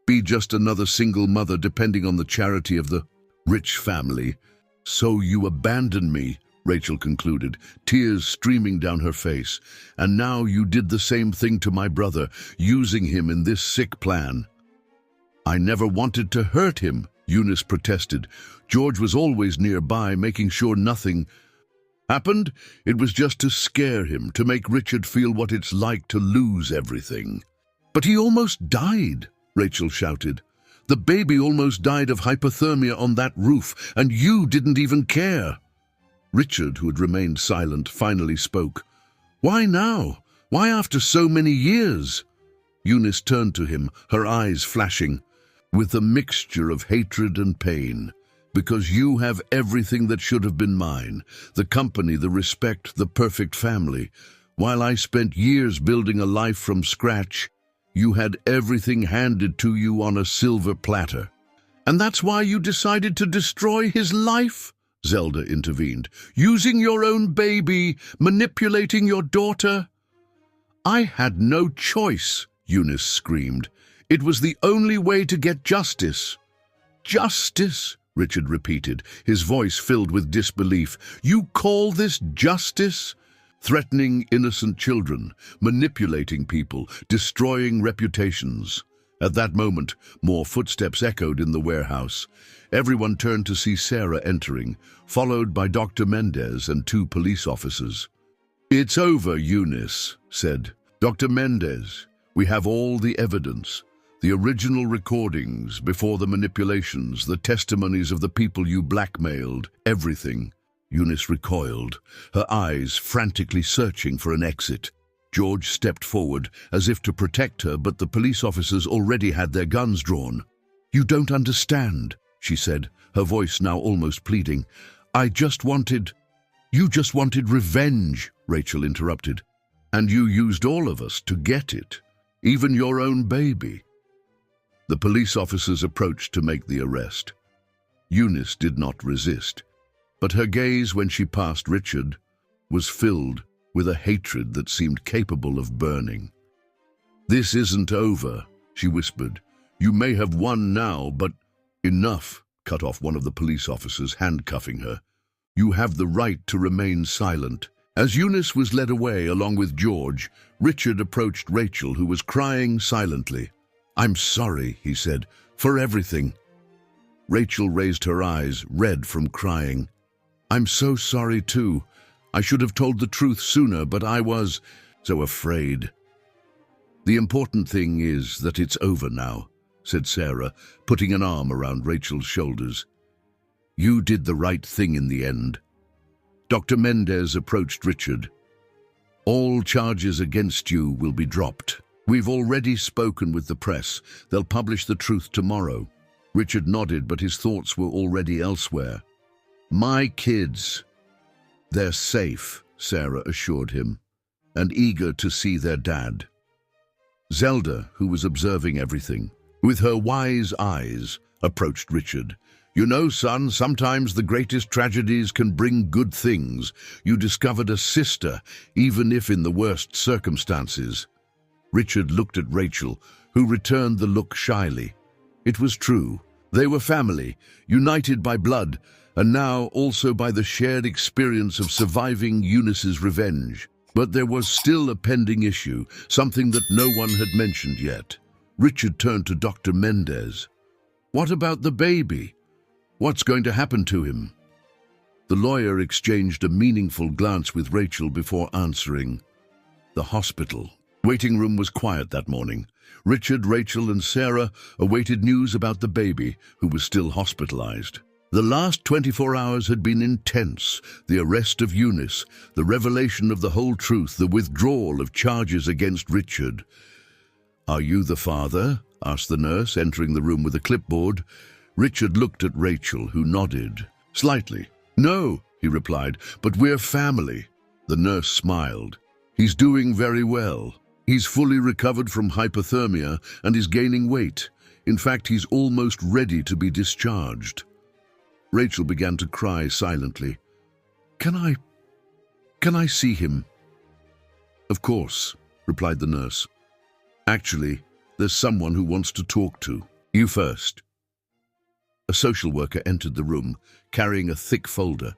Speaker 1: be just another single mother depending on the charity of the rich family. So you abandoned me, Rachel concluded, tears streaming down her face. And now you did the same thing to my brother, using him in this sick plan. I never wanted to hurt him, Eunice protested. George was always nearby, making sure nothing happened. It was just to scare him, to make Richard feel what it's like to lose everything. But he almost died, Rachel shouted. The baby almost died of hypothermia on that roof, and you didn't even care. Richard, who had remained silent, finally spoke. Why now? Why after so many years? Eunice turned to him, her eyes flashing, with a mixture of hatred and pain. Because you have everything that should have been mine, the company, the respect, the perfect family. While I spent years building a life from scratch, you had everything handed to you on a silver platter. And that's why you decided to destroy his life? Zelda intervened. Using your own baby, manipulating your daughter? I had no choice, Eunice screamed. It was the only way to get justice. Justice? Richard repeated, his voice filled with disbelief. You call this justice? Threatening innocent children, manipulating people, destroying reputations. At that moment, more footsteps echoed in the warehouse. Everyone turned to see Sarah entering, followed by Dr. Mendez and 2 police officers. It's over, Eunice said. Dr. Mendez, we have all the evidence. The original recordings, before the manipulations, the testimonies of the people you blackmailed, everything. Eunice recoiled, her eyes frantically searching for an exit. George stepped forward, as if to protect her, but the police officers already had their guns drawn. "You don't understand," she said, her voice now almost pleading. "You just wanted revenge," Rachel interrupted. "And you used all of us to get it, even your own baby." The police officers approached to make the arrest. Eunice did not resist, but her gaze when she passed Richard was filled with a hatred that seemed capable of burning. "This isn't over," she whispered. "You may have won now, but—" "Enough," cut off one of the police officers, handcuffing her. "You have the right to remain silent." As Eunice was led away along with George, Richard approached Rachel, who was crying silently. "I'm sorry," he said, "for everything." Rachel raised her eyes, red from crying. "I'm so sorry too. I should have told the truth sooner, but I was so afraid." "The important thing is that it's over now," said Sarah, putting an arm around Rachel's shoulders. "You did the right thing in the end." Dr. Mendez approached Richard. "All charges against you will be dropped. We've already spoken with the press. They'll publish the truth tomorrow." Richard nodded, but his thoughts were already elsewhere. "My kids, they're safe," Sarah assured him, and eager to see their dad. Zelda, who was observing everything, with her wise eyes, approached Richard. "You know, son, sometimes the greatest tragedies can bring good things. You discovered a sister, even if in the worst circumstances." Richard looked at Rachel, who returned the look shyly. It was true. They were family, united by blood, and now also by the shared experience of surviving Eunice's revenge. But there was still a pending issue, something that no one had mentioned yet. Richard turned to Dr. Mendez. "What about the baby? What's going to happen to him?" The lawyer exchanged a meaningful glance with Rachel before answering. "The hospital." Waiting room was quiet that morning. Richard, Rachel, and Sarah awaited news about the baby, who was still hospitalized. The last 24 hours had been intense. The arrest of Eunice, the revelation of the whole truth, the withdrawal of charges against Richard. "Are you the father?" asked the nurse, entering the room with a clipboard. Richard looked at Rachel, who nodded. "Slightly." "No," he replied, "but we're family." The nurse smiled. "He's doing very well. He's fully recovered from hypothermia and is gaining weight. In fact, he's almost ready to be discharged." Rachel began to cry silently. Can I see him?" "Of course," replied the nurse. "Actually, there's someone who wants to talk to you first." A social worker entered the room, carrying a thick folder.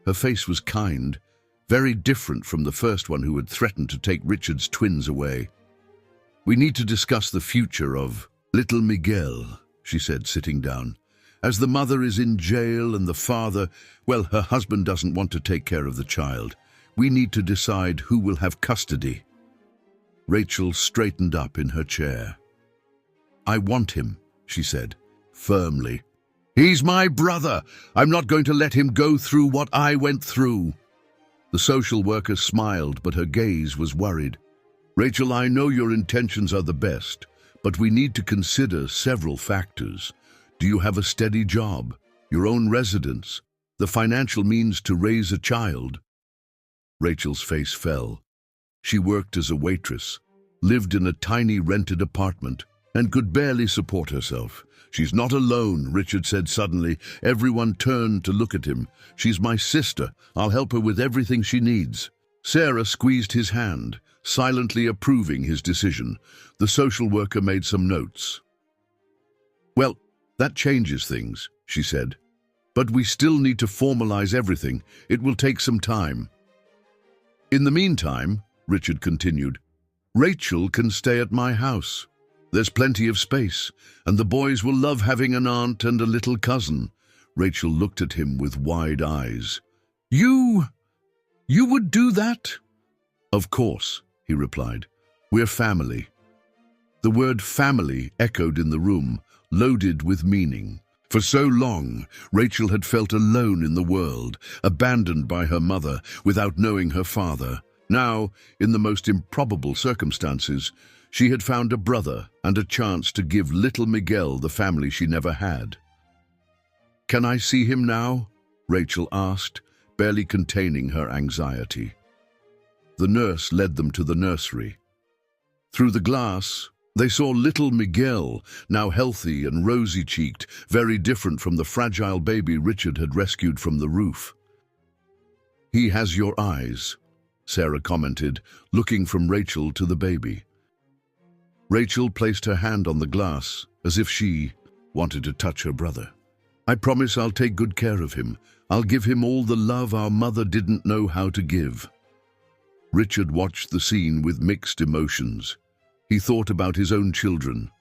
Speaker 1: Her face was kind, very different from the first one who had threatened to take Richard's twins away. "We need to discuss the future of little Miguel," she said, sitting down. "As the mother is in jail and the father, well, her husband doesn't want to take care of the child. We need to decide who will have custody." Rachel straightened up in her chair. "I want him," she said, firmly. "He's my brother. I'm not going to let him go through what I went through." The social worker smiled, but her gaze was worried. "Rachel, I know your intentions are the best, but we need to consider several factors. Do you have a steady job, your own residence, the financial means to raise a child?" Rachel's face fell. She worked as a waitress, lived in a tiny rented apartment, and could barely support herself. "She's not alone," Richard said suddenly. Everyone turned to look at him. "She's my sister. I'll help her with everything she needs." Sarah squeezed his hand, silently approving his decision. The social worker made some notes. "Well, that changes things," she said. "But we still need to formalize everything. It will take some time." "In the meantime," Richard continued, "Rachel can stay at my house. There's plenty of space, and the boys will love having an aunt and a little cousin." Rachel looked at him with wide eyes. You would do that?" "Of course," he replied. "We're family." The word family echoed in the room, loaded with meaning. For so long, Rachel had felt alone in the world, abandoned by her mother, without knowing her father. Now, in the most improbable circumstances, she had found a brother and a chance to give little Miguel the family she never had. "Can I see him now?" Rachel asked, barely containing her anxiety. The nurse led them to the nursery. Through the glass, they saw little Miguel, now healthy and rosy-cheeked, very different from the fragile baby Richard had rescued from the roof. "He has your eyes," Sarah commented, looking from Rachel to the baby. Rachel placed her hand on the glass, as if she wanted to touch her brother. "I promise I'll take good care of him. I'll give him all the love our mother didn't know how to give." Richard watched the scene with mixed emotions. He thought about his own children,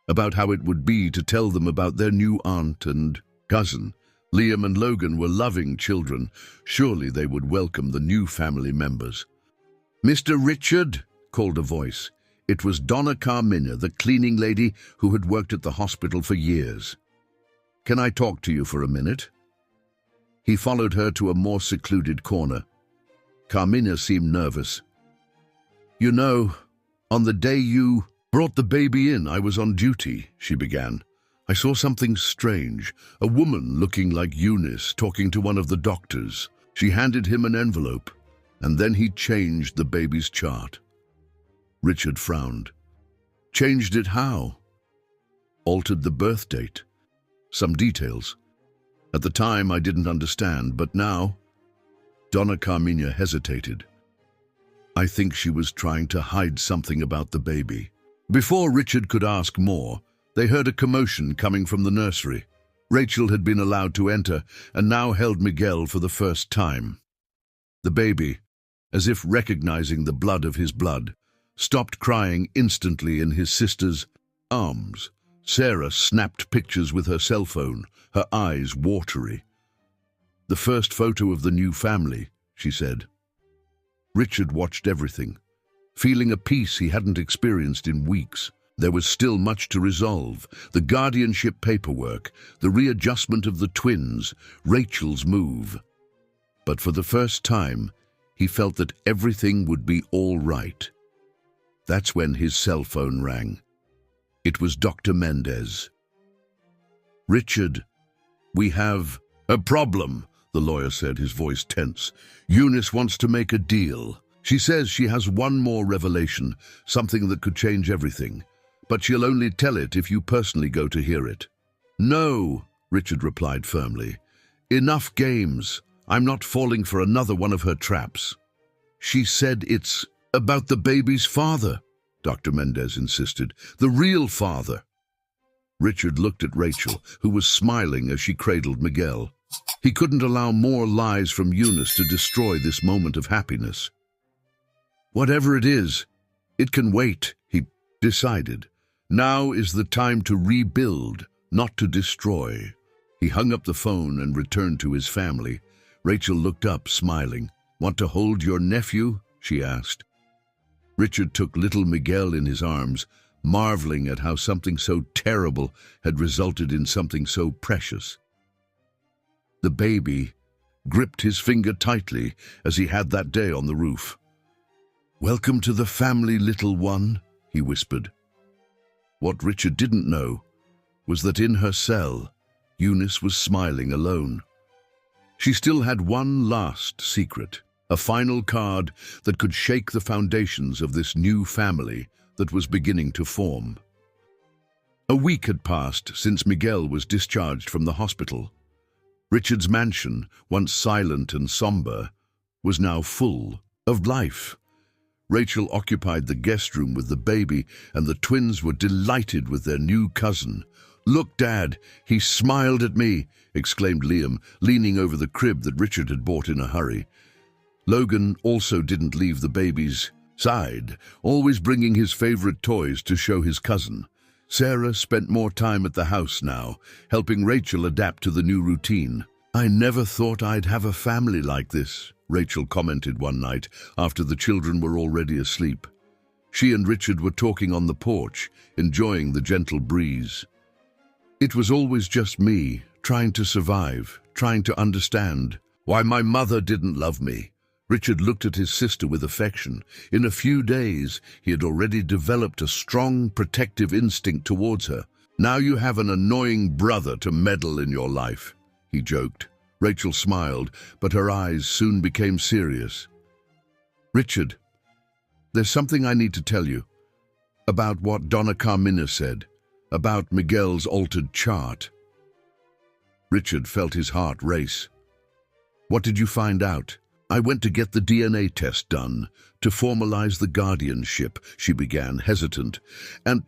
Speaker 1: about how it would be to tell them about their new aunt and cousin. Liam and Logan were loving children. Surely they would welcome the new family members. "Mr. Richard," called a voice. It was Donna Carmina, the cleaning lady who had worked at the hospital for years. "Can I talk to you for a minute?" He followed her to a more secluded corner. Carmina seemed nervous. "You know, on the day you brought the baby in, I was on duty," she began. "I saw something strange, a woman looking like Eunice talking to one of the doctors. She handed him an envelope, and then he changed the baby's chart." Richard frowned. "Changed it how?" "Altered the birth date. Some details. At the time I didn't understand, but now—" Donna Carmina hesitated. "I think she was trying to hide something about the baby." Before Richard could ask more, they heard a commotion coming from the nursery. Rachel had been allowed to enter and now held Miguel for the first time. The baby, as if recognizing the blood of his blood, stopped crying instantly in his sister's arms. Sarah snapped pictures with her cell phone, her eyes watery. "The first photo of the new family," she said. Richard watched everything, feeling a peace he hadn't experienced in weeks. There was still much to resolve: the guardianship paperwork, the readjustment of the twins, Rachel's move. But for the first time, he felt that everything would be all right. That's when his cell phone rang. It was Dr. Mendez. "Richard, we have a problem," the lawyer said, his voice tense. "Eunice wants to make a deal. She says she has one more revelation, something that could change everything. But she'll only tell it if you personally go to hear it." "No," Richard replied firmly. "Enough games. I'm not falling for another one of her traps." "She said it's about the baby's father," Dr. Mendez insisted. "The real father." Richard looked at Rachel, who was smiling as she cradled Miguel. He couldn't allow more lies from Eunice to destroy this moment of happiness. "Whatever it is, it can wait," he decided. "Now is the time to rebuild, not to destroy." He hung up the phone and returned to his family. Rachel looked up, smiling. "Want to hold your nephew?" she asked. Richard took little Miguel in his arms, marveling at how something so terrible had resulted in something so precious. The baby gripped his finger tightly as he had that day on the roof. "Welcome to the family, little one," he whispered. What Richard didn't know was that in her cell, Eunice was smiling alone. She still had one last secret, a final card that could shake the foundations of this new family that was beginning to form. A week had passed since Miguel was discharged from the hospital. Richard's mansion, once silent and somber, was now full of life. Rachel occupied the guest room with the baby, and the twins were delighted with their new cousin. "Look, Dad, he smiled at me," exclaimed Liam, leaning over the crib that Richard had bought in a hurry. Logan also didn't leave the baby's side, always bringing his favorite toys to show his cousin. Sarah spent more time at the house now, helping Rachel adapt to the new routine. "I never thought I'd have a family like this," Rachel commented one night after the children were already asleep. She and Richard were talking on the porch, enjoying the gentle breeze. It was always just me, trying to survive, trying to understand why my mother didn't love me. Richard looked at his sister with affection. In a few days, he had already developed a strong, protective instinct towards her. "Now you have an annoying brother to meddle in your life," he joked. Rachel smiled, but her eyes soon became serious. "Richard, there's something I need to tell you about what Donna Carmina said, about Miguel's altered chart." Richard felt his heart race. "What did you find out?" "I went to get the DNA test done, to formalize the guardianship," she began, hesitant. "And,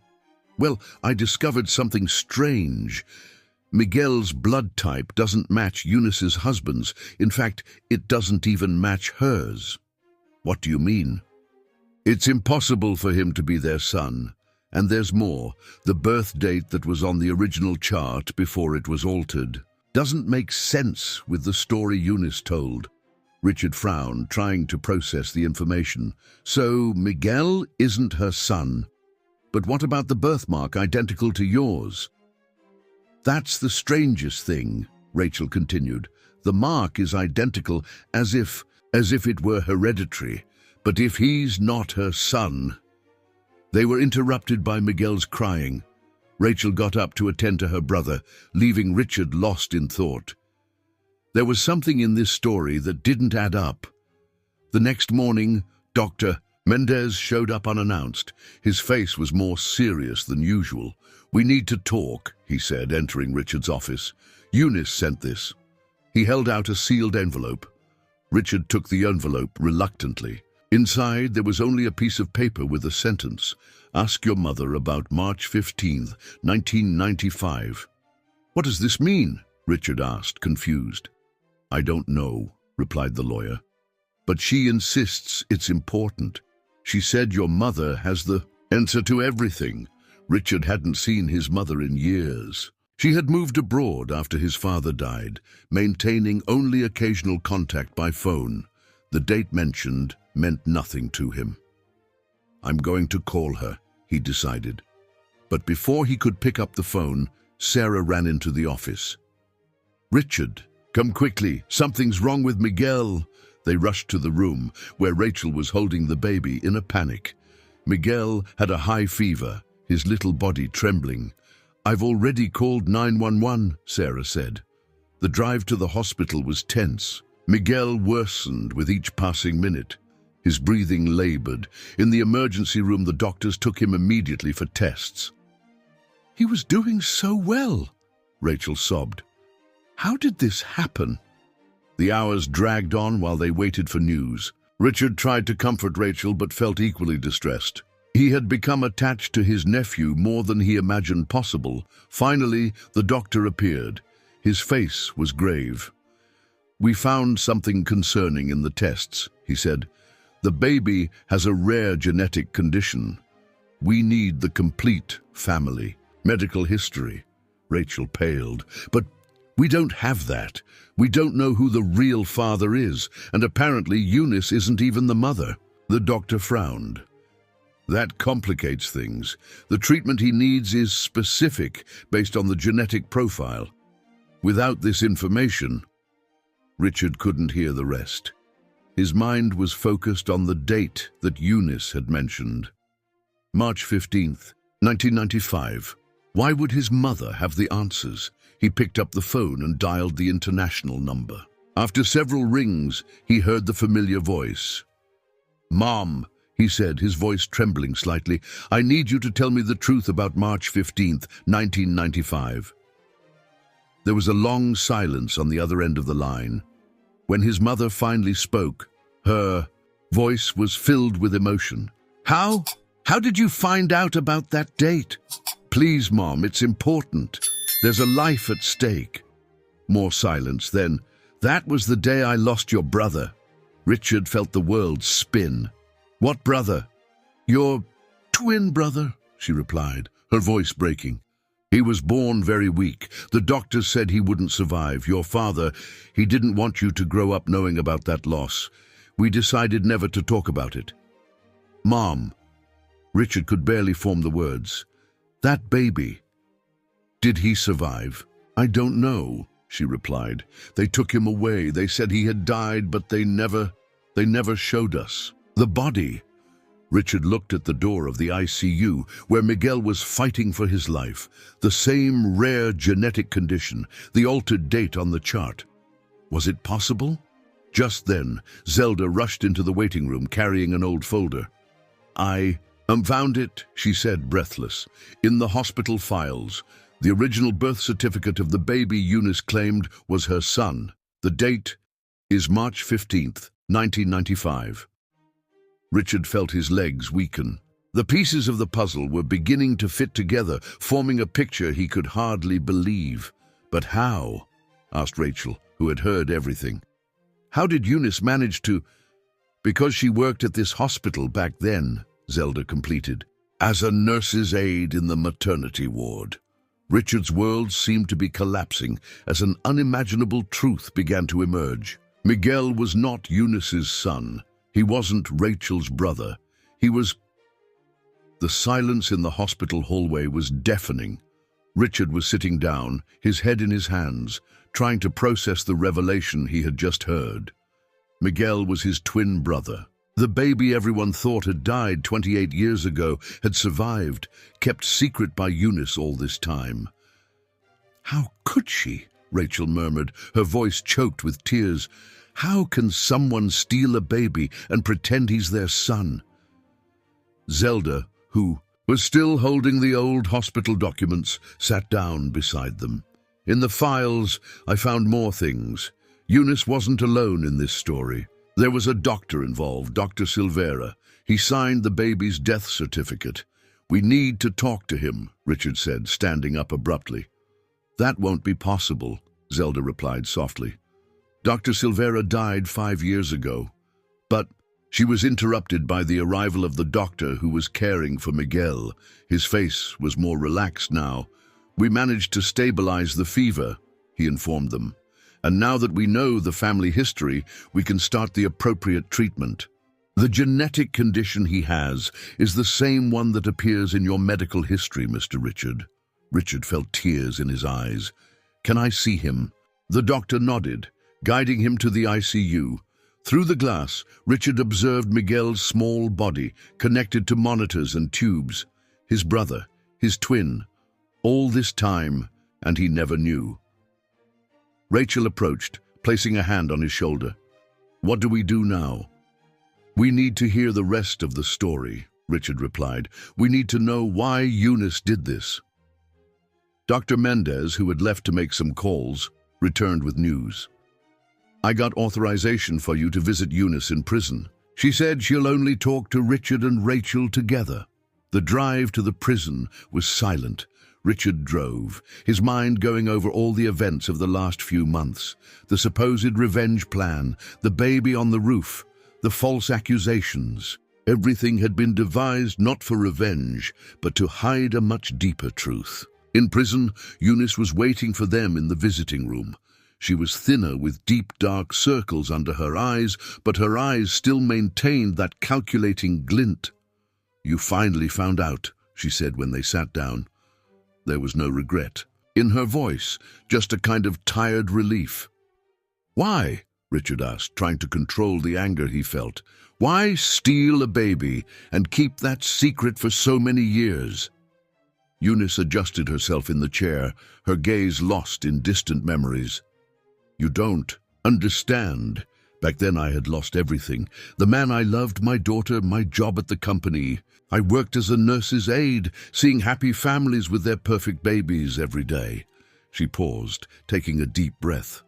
Speaker 1: well, I discovered something strange. Miguel's blood type doesn't match Eunice's husband's. In fact, it doesn't even match hers." "What do you mean?" "It's impossible for him to be their son. And there's more. The birth date that was on the original chart before it was altered doesn't make sense with the story Eunice told." Richard frowned, trying to process the information. "So Miguel isn't her son. But what about the birthmark identical to yours?" "That's the strangest thing," Rachel continued. "The mark is identical, as if it were hereditary. But if he's not her son—" They were interrupted by Miguel's crying. Rachel got up to attend to her brother, leaving Richard lost in thought. There was something in this story that didn't add up. The next morning, Dr. Mendez showed up unannounced. His face was more serious than usual. "We need to talk," he said, entering Richard's office. "Eunice sent this." He held out a sealed envelope. Richard took the envelope reluctantly. Inside, there was only a piece of paper with a sentence. "Ask your mother about March 15th, 1995. "What does this mean?" Richard asked, confused. "I don't know," replied the lawyer. "But she insists it's important. She said your mother has the answer to everything." Richard hadn't seen his mother in years. She had moved abroad after his father died, maintaining only occasional contact by phone. The date mentioned meant nothing to him. "I'm going to call her," he decided. But before he could pick up the phone, Sarah ran into the office. "Richard, come quickly. Something's wrong with Miguel." They rushed to the room, where Rachel was holding the baby in a panic. Miguel had a high fever, his little body trembling. "I've already called 911, Sarah said. The drive to the hospital was tense. Miguel worsened with each passing minute. His breathing labored. In the emergency room, the doctors took him immediately for tests. "He was doing so well," Rachel sobbed. "How did this happen?" The hours dragged on while they waited for news. Richard tried to comfort Rachel but felt equally distressed. He had become attached to his nephew more than he imagined possible. Finally, the doctor appeared. His face was grave. "We found something concerning in the tests," he said. "The baby has a rare genetic condition. We need the complete family medical history." Rachel paled. "But we don't have that. We don't know who the real father is, and apparently Eunice isn't even the mother." The doctor frowned. "That complicates things. The treatment he needs is specific, based on the genetic profile. Without this information—" Richard couldn't hear the rest. His mind was focused on the date that Eunice had mentioned. March 15th, 1995. Why would his mother have the answers? He picked up the phone and dialed the international number. After several rings, he heard the familiar voice. "Mom," he said, his voice trembling slightly, "I need you to tell me the truth about March 15th, 1995. There was a long silence on the other end of the line. When his mother finally spoke, her voice was filled with emotion. How did you find out about that date?" "Please, Mom, it's important. There's a life at stake." More silence. Then, "That was the day I lost your brother." Richard felt the world spin. "What brother?" "Your twin brother," she replied, her voice breaking. "He was born very weak. The doctors said he wouldn't survive. Your father, he didn't want you to grow up knowing about that loss. We decided never to talk about it." "Mom, Richard could barely form the words. That baby. Did he survive? I don't know, she replied. They took him away. They said he had died, but they never showed us the body. Richard looked at the door of the ICU, where Miguel was fighting for his life. The same rare genetic condition, the altered date on the chart. Was it possible? Just then, Zelda rushed into the waiting room carrying an old folder. I found it, she said, breathless. In the hospital files. The original birth certificate of the baby Eunice claimed was her son. The date is March 15th, 1995. Richard felt his legs weaken. The pieces of the puzzle were beginning to fit together, forming a picture he could hardly believe. But how? Asked Rachel, who had heard everything. How did Eunice manage to... Because she worked at this hospital back then, Zelda completed, as a nurse's aide in the maternity ward. Richard's world seemed to be collapsing as an unimaginable truth began to emerge. Miguel was not Eunice's son. He wasn't Rachel's brother. He was... The silence in the hospital hallway was deafening. Richard was sitting down, his head in his hands, trying to process the revelation he had just heard. Miguel was his twin brother. The baby everyone thought had died 28 years ago had survived, kept secret by Eunice all this time. How could she? Rachel murmured, her voice choked with tears. How can someone steal a baby and pretend he's their son? Zelda, who was still holding the old hospital documents, sat down beside them. In the files, I found more things. Eunice wasn't alone in this story. There was a doctor involved, Dr. Silvera. He signed the baby's death certificate. We need to talk to him, Richard said, standing up abruptly. That won't be possible, Zelda replied softly. Dr. Silvera died 5 years ago. But she was interrupted by the arrival of the doctor who was caring for Miguel. His face was more relaxed now. We managed to stabilize the fever, he informed them. And now that we know the family history, we can start the appropriate treatment. The genetic condition he has is the same one that appears in your medical history, Mr. Richard. Richard felt tears in his eyes. Can I see him? The doctor nodded, guiding him to the ICU. Through the glass, Richard observed Miguel's small body, connected to monitors and tubes. His brother, his twin. All this time, and he never knew. Rachel approached, placing a hand on his shoulder. What do we do now? We need to hear the rest of the story, Richard replied. We need to know why Eunice did this. Dr. Mendez, who had left to make some calls, returned with news. I got authorization for you to visit Eunice in prison. She said she'll only talk to Richard and Rachel together. The drive to the prison was silent. Richard drove, his mind going over all the events of the last few months, the supposed revenge plan, the baby on the roof, the false accusations. Everything had been devised not for revenge, but to hide a much deeper truth. In prison, Eunice was waiting for them in the visiting room. She was thinner with deep dark circles under her eyes, but her eyes still maintained that calculating glint. You finally found out, she said when they sat down. There was no regret. In her voice, just a kind of tired relief. Why? Richard asked, trying to control the anger he felt. Why steal a baby and keep that secret for so many years? Eunice adjusted herself in the chair, her gaze lost in distant memories. You don't understand. Back then I had lost everything. The man I loved, my daughter, my job at the company. I worked as a nurse's aide, seeing happy families with their perfect babies every day. She paused, taking a deep breath.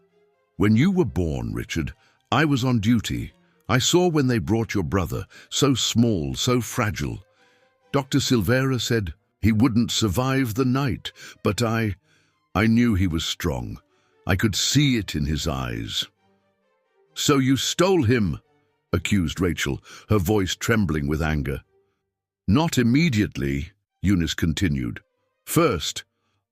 Speaker 1: When you were born, Richard, I was on duty. I saw when they brought your brother, so small, so fragile. Dr. Silvera said he wouldn't survive the night, but I knew he was strong. I could see it in his eyes. So you stole him, accused Rachel, her voice trembling with anger. Not immediately, Eunice continued. First,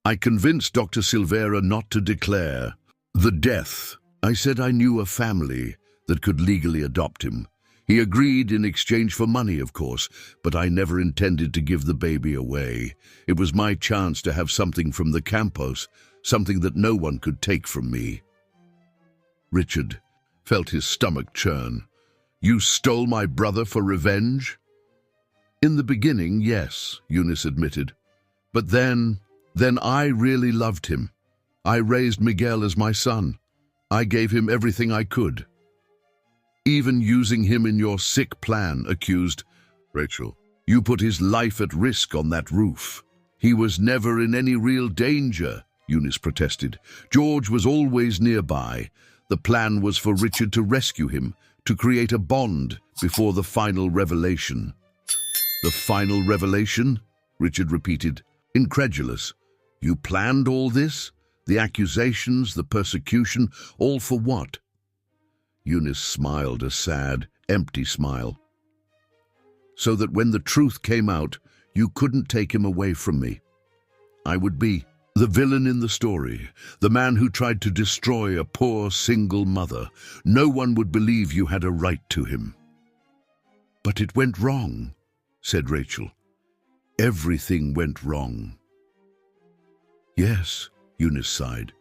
Speaker 1: I convinced Dr. Silvera not to declare the death. I said I knew a family that could legally adopt him. He agreed in exchange for money, of course, but I never intended to give the baby away. It was my chance to have something from the campus, something that no one could take from me. Richard felt his stomach churn. You stole my brother for revenge? In the beginning, yes, Eunice admitted. But then I really loved him. I raised Miguel as my son. I gave him everything I could. Even using him in your sick plan, accused Rachel. You put his life at risk on that roof. He was never in any real danger, Eunice protested. George was always nearby. The plan was for Richard to rescue him, to create a bond before the final revelation. The final revelation? Richard repeated, incredulous. You planned all this? The accusations, the persecution, all for what? Eunice smiled, a sad, empty smile. So that when the truth came out, you couldn't take him away from me. I would be the villain in the story, the man who tried to destroy a poor single mother. No one would believe you had a right to him. But it went wrong, said Rachel. Everything went wrong. Yes, Eunice sighed.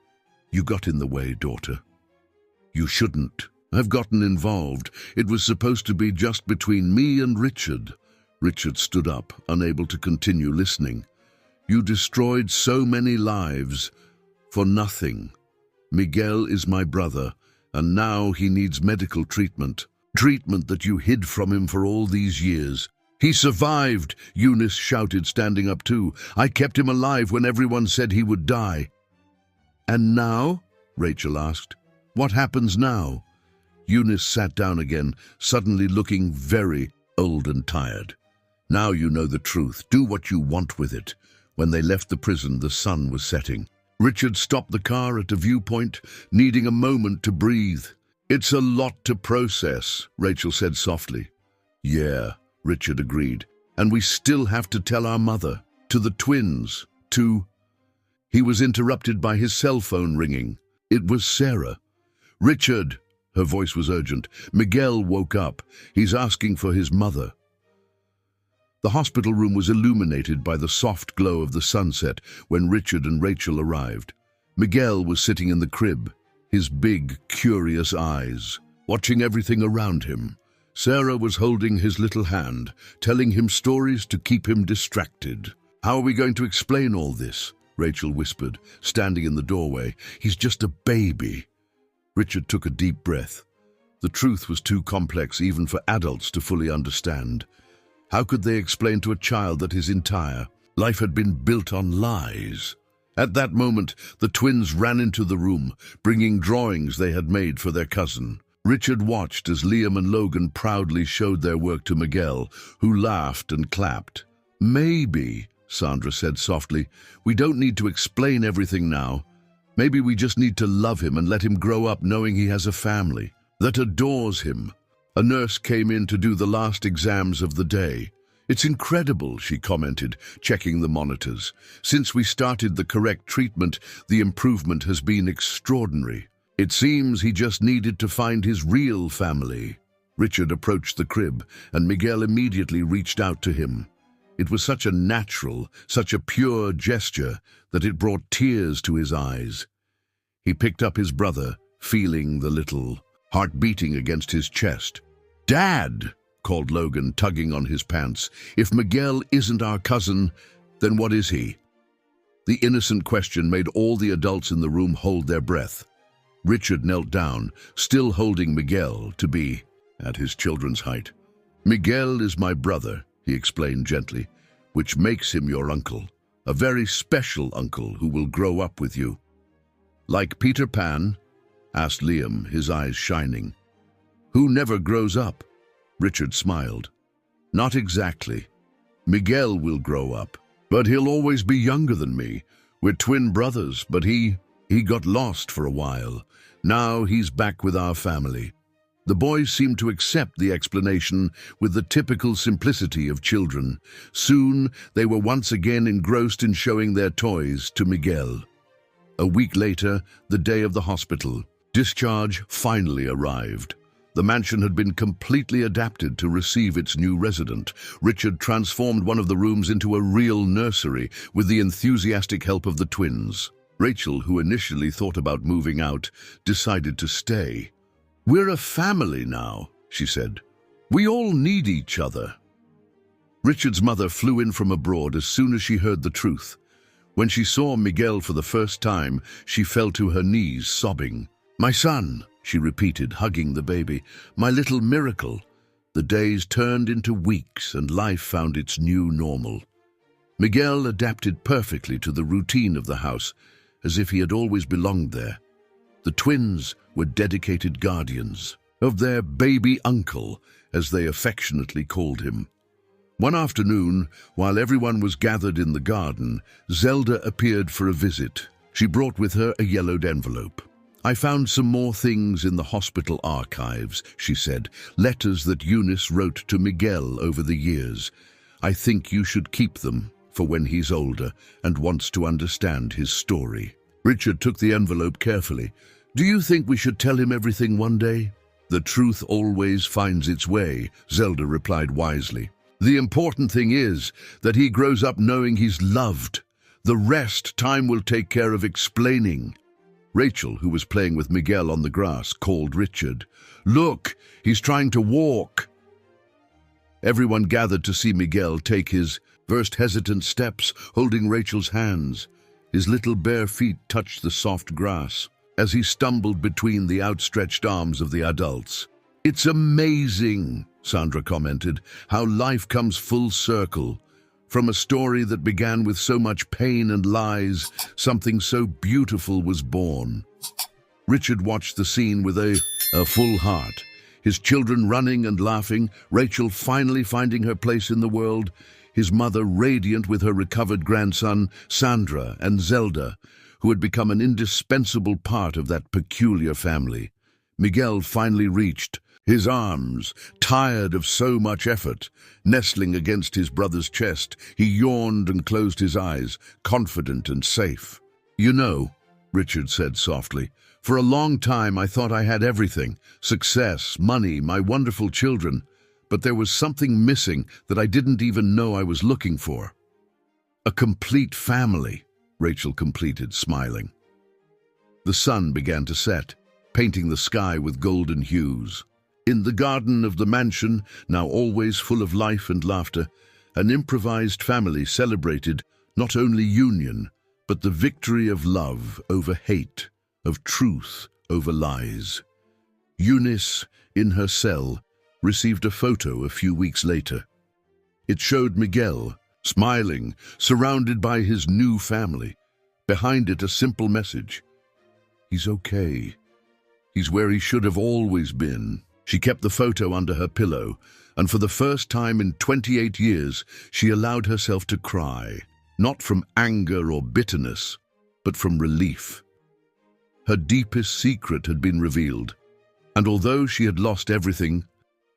Speaker 1: You got in the way, daughter. You shouldn't. I've gotten involved. It was supposed to be just between me and Richard. Richard stood up, unable to continue listening. You destroyed so many lives for nothing. Miguel is my brother, and now he needs medical treatment. Treatment that you hid from him for all these years. He survived, Eunice shouted, standing up too. I kept him alive when everyone said he would die. And now? Rachel asked. What happens now? Eunice sat down again, suddenly looking very old and tired. Now you know the truth. Do what you want with it. When they left the prison, the sun was setting. Richard stopped the car at a viewpoint, needing a moment to breathe. It's a lot to process, Rachel said softly. Yeah, Richard agreed. And we still have to tell our mother, to the twins, to... He was interrupted by his cell phone ringing. It was Sarah. Richard, her voice was urgent. Miguel woke up. He's asking for his mother. The hospital room was illuminated by the soft glow of the sunset when Richard and Rachel arrived. Miguel was sitting in the crib, his big, curious eyes, watching everything around him. Sarah was holding his little hand, telling him stories to keep him distracted. How are we going to explain all this? Rachel whispered, standing in the doorway. He's just a baby. Richard took a deep breath. The truth was too complex even for adults to fully understand. How could they explain to a child that his entire life had been built on lies? At that moment, the twins ran into the room, bringing drawings they had made for their cousin. Richard watched as Liam and Logan proudly showed their work to Miguel, who laughed and clapped. Maybe, Sandra said softly, we don't need to explain everything now. Maybe we just need to love him and let him grow up knowing he has a family that adores him. A nurse came in to do the last exams of the day. It's incredible, she commented, checking the monitors. Since we started the correct treatment, the improvement has been extraordinary. It seems he just needed to find his real family. Richard approached the crib, and Miguel immediately reached out to him. It was such a natural, such a pure gesture that it brought tears to his eyes. He picked up his brother, feeling the little heart beating against his chest. Dad, called Logan, tugging on his pants. If Miguel isn't our cousin, then what is he? The innocent question made all the adults in the room hold their breath. Richard knelt down, still holding Miguel to be at his children's height. Miguel is my brother, he explained gently, which makes him your uncle, a very special uncle who will grow up with you. Like Peter Pan? Asked Liam, his eyes shining. Who never grows up? Richard smiled. Not exactly. Miguel will grow up, but he'll always be younger than me. We're twin brothers, but he got lost for a while. Now he's back with our family. The boys seemed to accept the explanation with the typical simplicity of children. Soon they were once again engrossed in showing their toys to Miguel. A week later, the day of the hospital, discharge finally arrived. The mansion had been completely adapted to receive its new resident. Richard transformed one of the rooms into a real nursery with the enthusiastic help of the twins. Rachel, who initially thought about moving out, decided to stay. "We're a family now," she said. "We all need each other." Richard's mother flew in from abroad as soon as she heard the truth. When she saw Miguel for the first time, she fell to her knees, sobbing. "My son," she repeated, hugging the baby, "my little miracle." The days turned into weeks and life found its new normal. Miguel adapted perfectly to the routine of the house, as if he had always belonged there. The twins were dedicated guardians of their baby uncle, as they affectionately called him. One afternoon, while everyone was gathered in the garden, Zelda appeared for a visit. She brought with her a yellowed envelope. "I found some more things in the hospital archives," she said, "letters that Eunice wrote to Miguel over the years. I think you should keep them for when he's older and wants to understand his story." Richard took the envelope carefully. "Do you think we should tell him everything one day?" "The truth always finds its way," Zelda replied wisely. "The important thing is that he grows up knowing he's loved. The rest time will take care of explaining." Rachel, who was playing with Miguel on the grass, called Richard. "Look, he's trying to walk." Everyone gathered to see Miguel take his first hesitant steps, holding Rachel's hands. His little bare feet touched the soft grass as he stumbled between the outstretched arms of the adults. "It's amazing," Sandra commented, "how life comes full circle. From a story that began with so much pain and lies, something so beautiful was born." Richard watched the scene with a full heart. His children running and laughing, Rachel finally finding her place in the world, his mother radiant with her recovered grandson, Sandra, and Zelda, who had become an indispensable part of that peculiar family. Miguel finally reached his arms, tired of so much effort. Nestling against his brother's chest, he yawned and closed his eyes, confident and safe. "You know," Richard said softly, "for a long time I thought I had everything: success, money, my wonderful children. But there was something missing that I didn't even know I was looking for." "A complete family," Rachel completed, smiling. The sun began to set, painting the sky with golden hues. In the garden of the mansion, now always full of life and laughter, an improvised family celebrated not only union, but the victory of love over hate, of truth over lies. Eunice, in her cell, received a photo a few weeks later. It showed Miguel, smiling, surrounded by his new family. Behind it, a simple message: "He's okay. He's where he should have always been." She kept the photo under her pillow, and for the first time in 28 years, she allowed herself to cry, not from anger or bitterness, but from relief. Her deepest secret had been revealed, and although she had lost everything,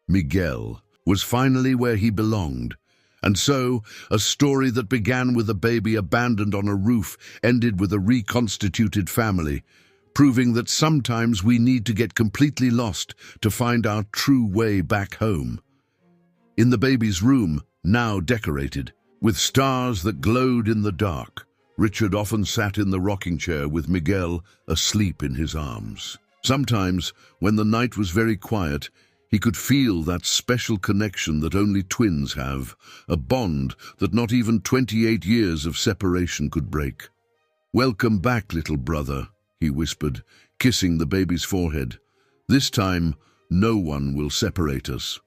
Speaker 1: Miguel was finally where he belonged. And so, a story that began with a baby abandoned on a roof ended with a reconstituted family, proving that sometimes we need to get completely lost to find our true way back home. In the baby's room, now decorated, with stars that glowed in the dark, Richard often sat in the rocking chair with Miguel asleep in his arms. Sometimes, when the night was very quiet, he could feel that special connection that only twins have, a bond that not even 28 years of separation could break. "Welcome back, little brother," he whispered, kissing the baby's forehead. "This time, no one will separate us."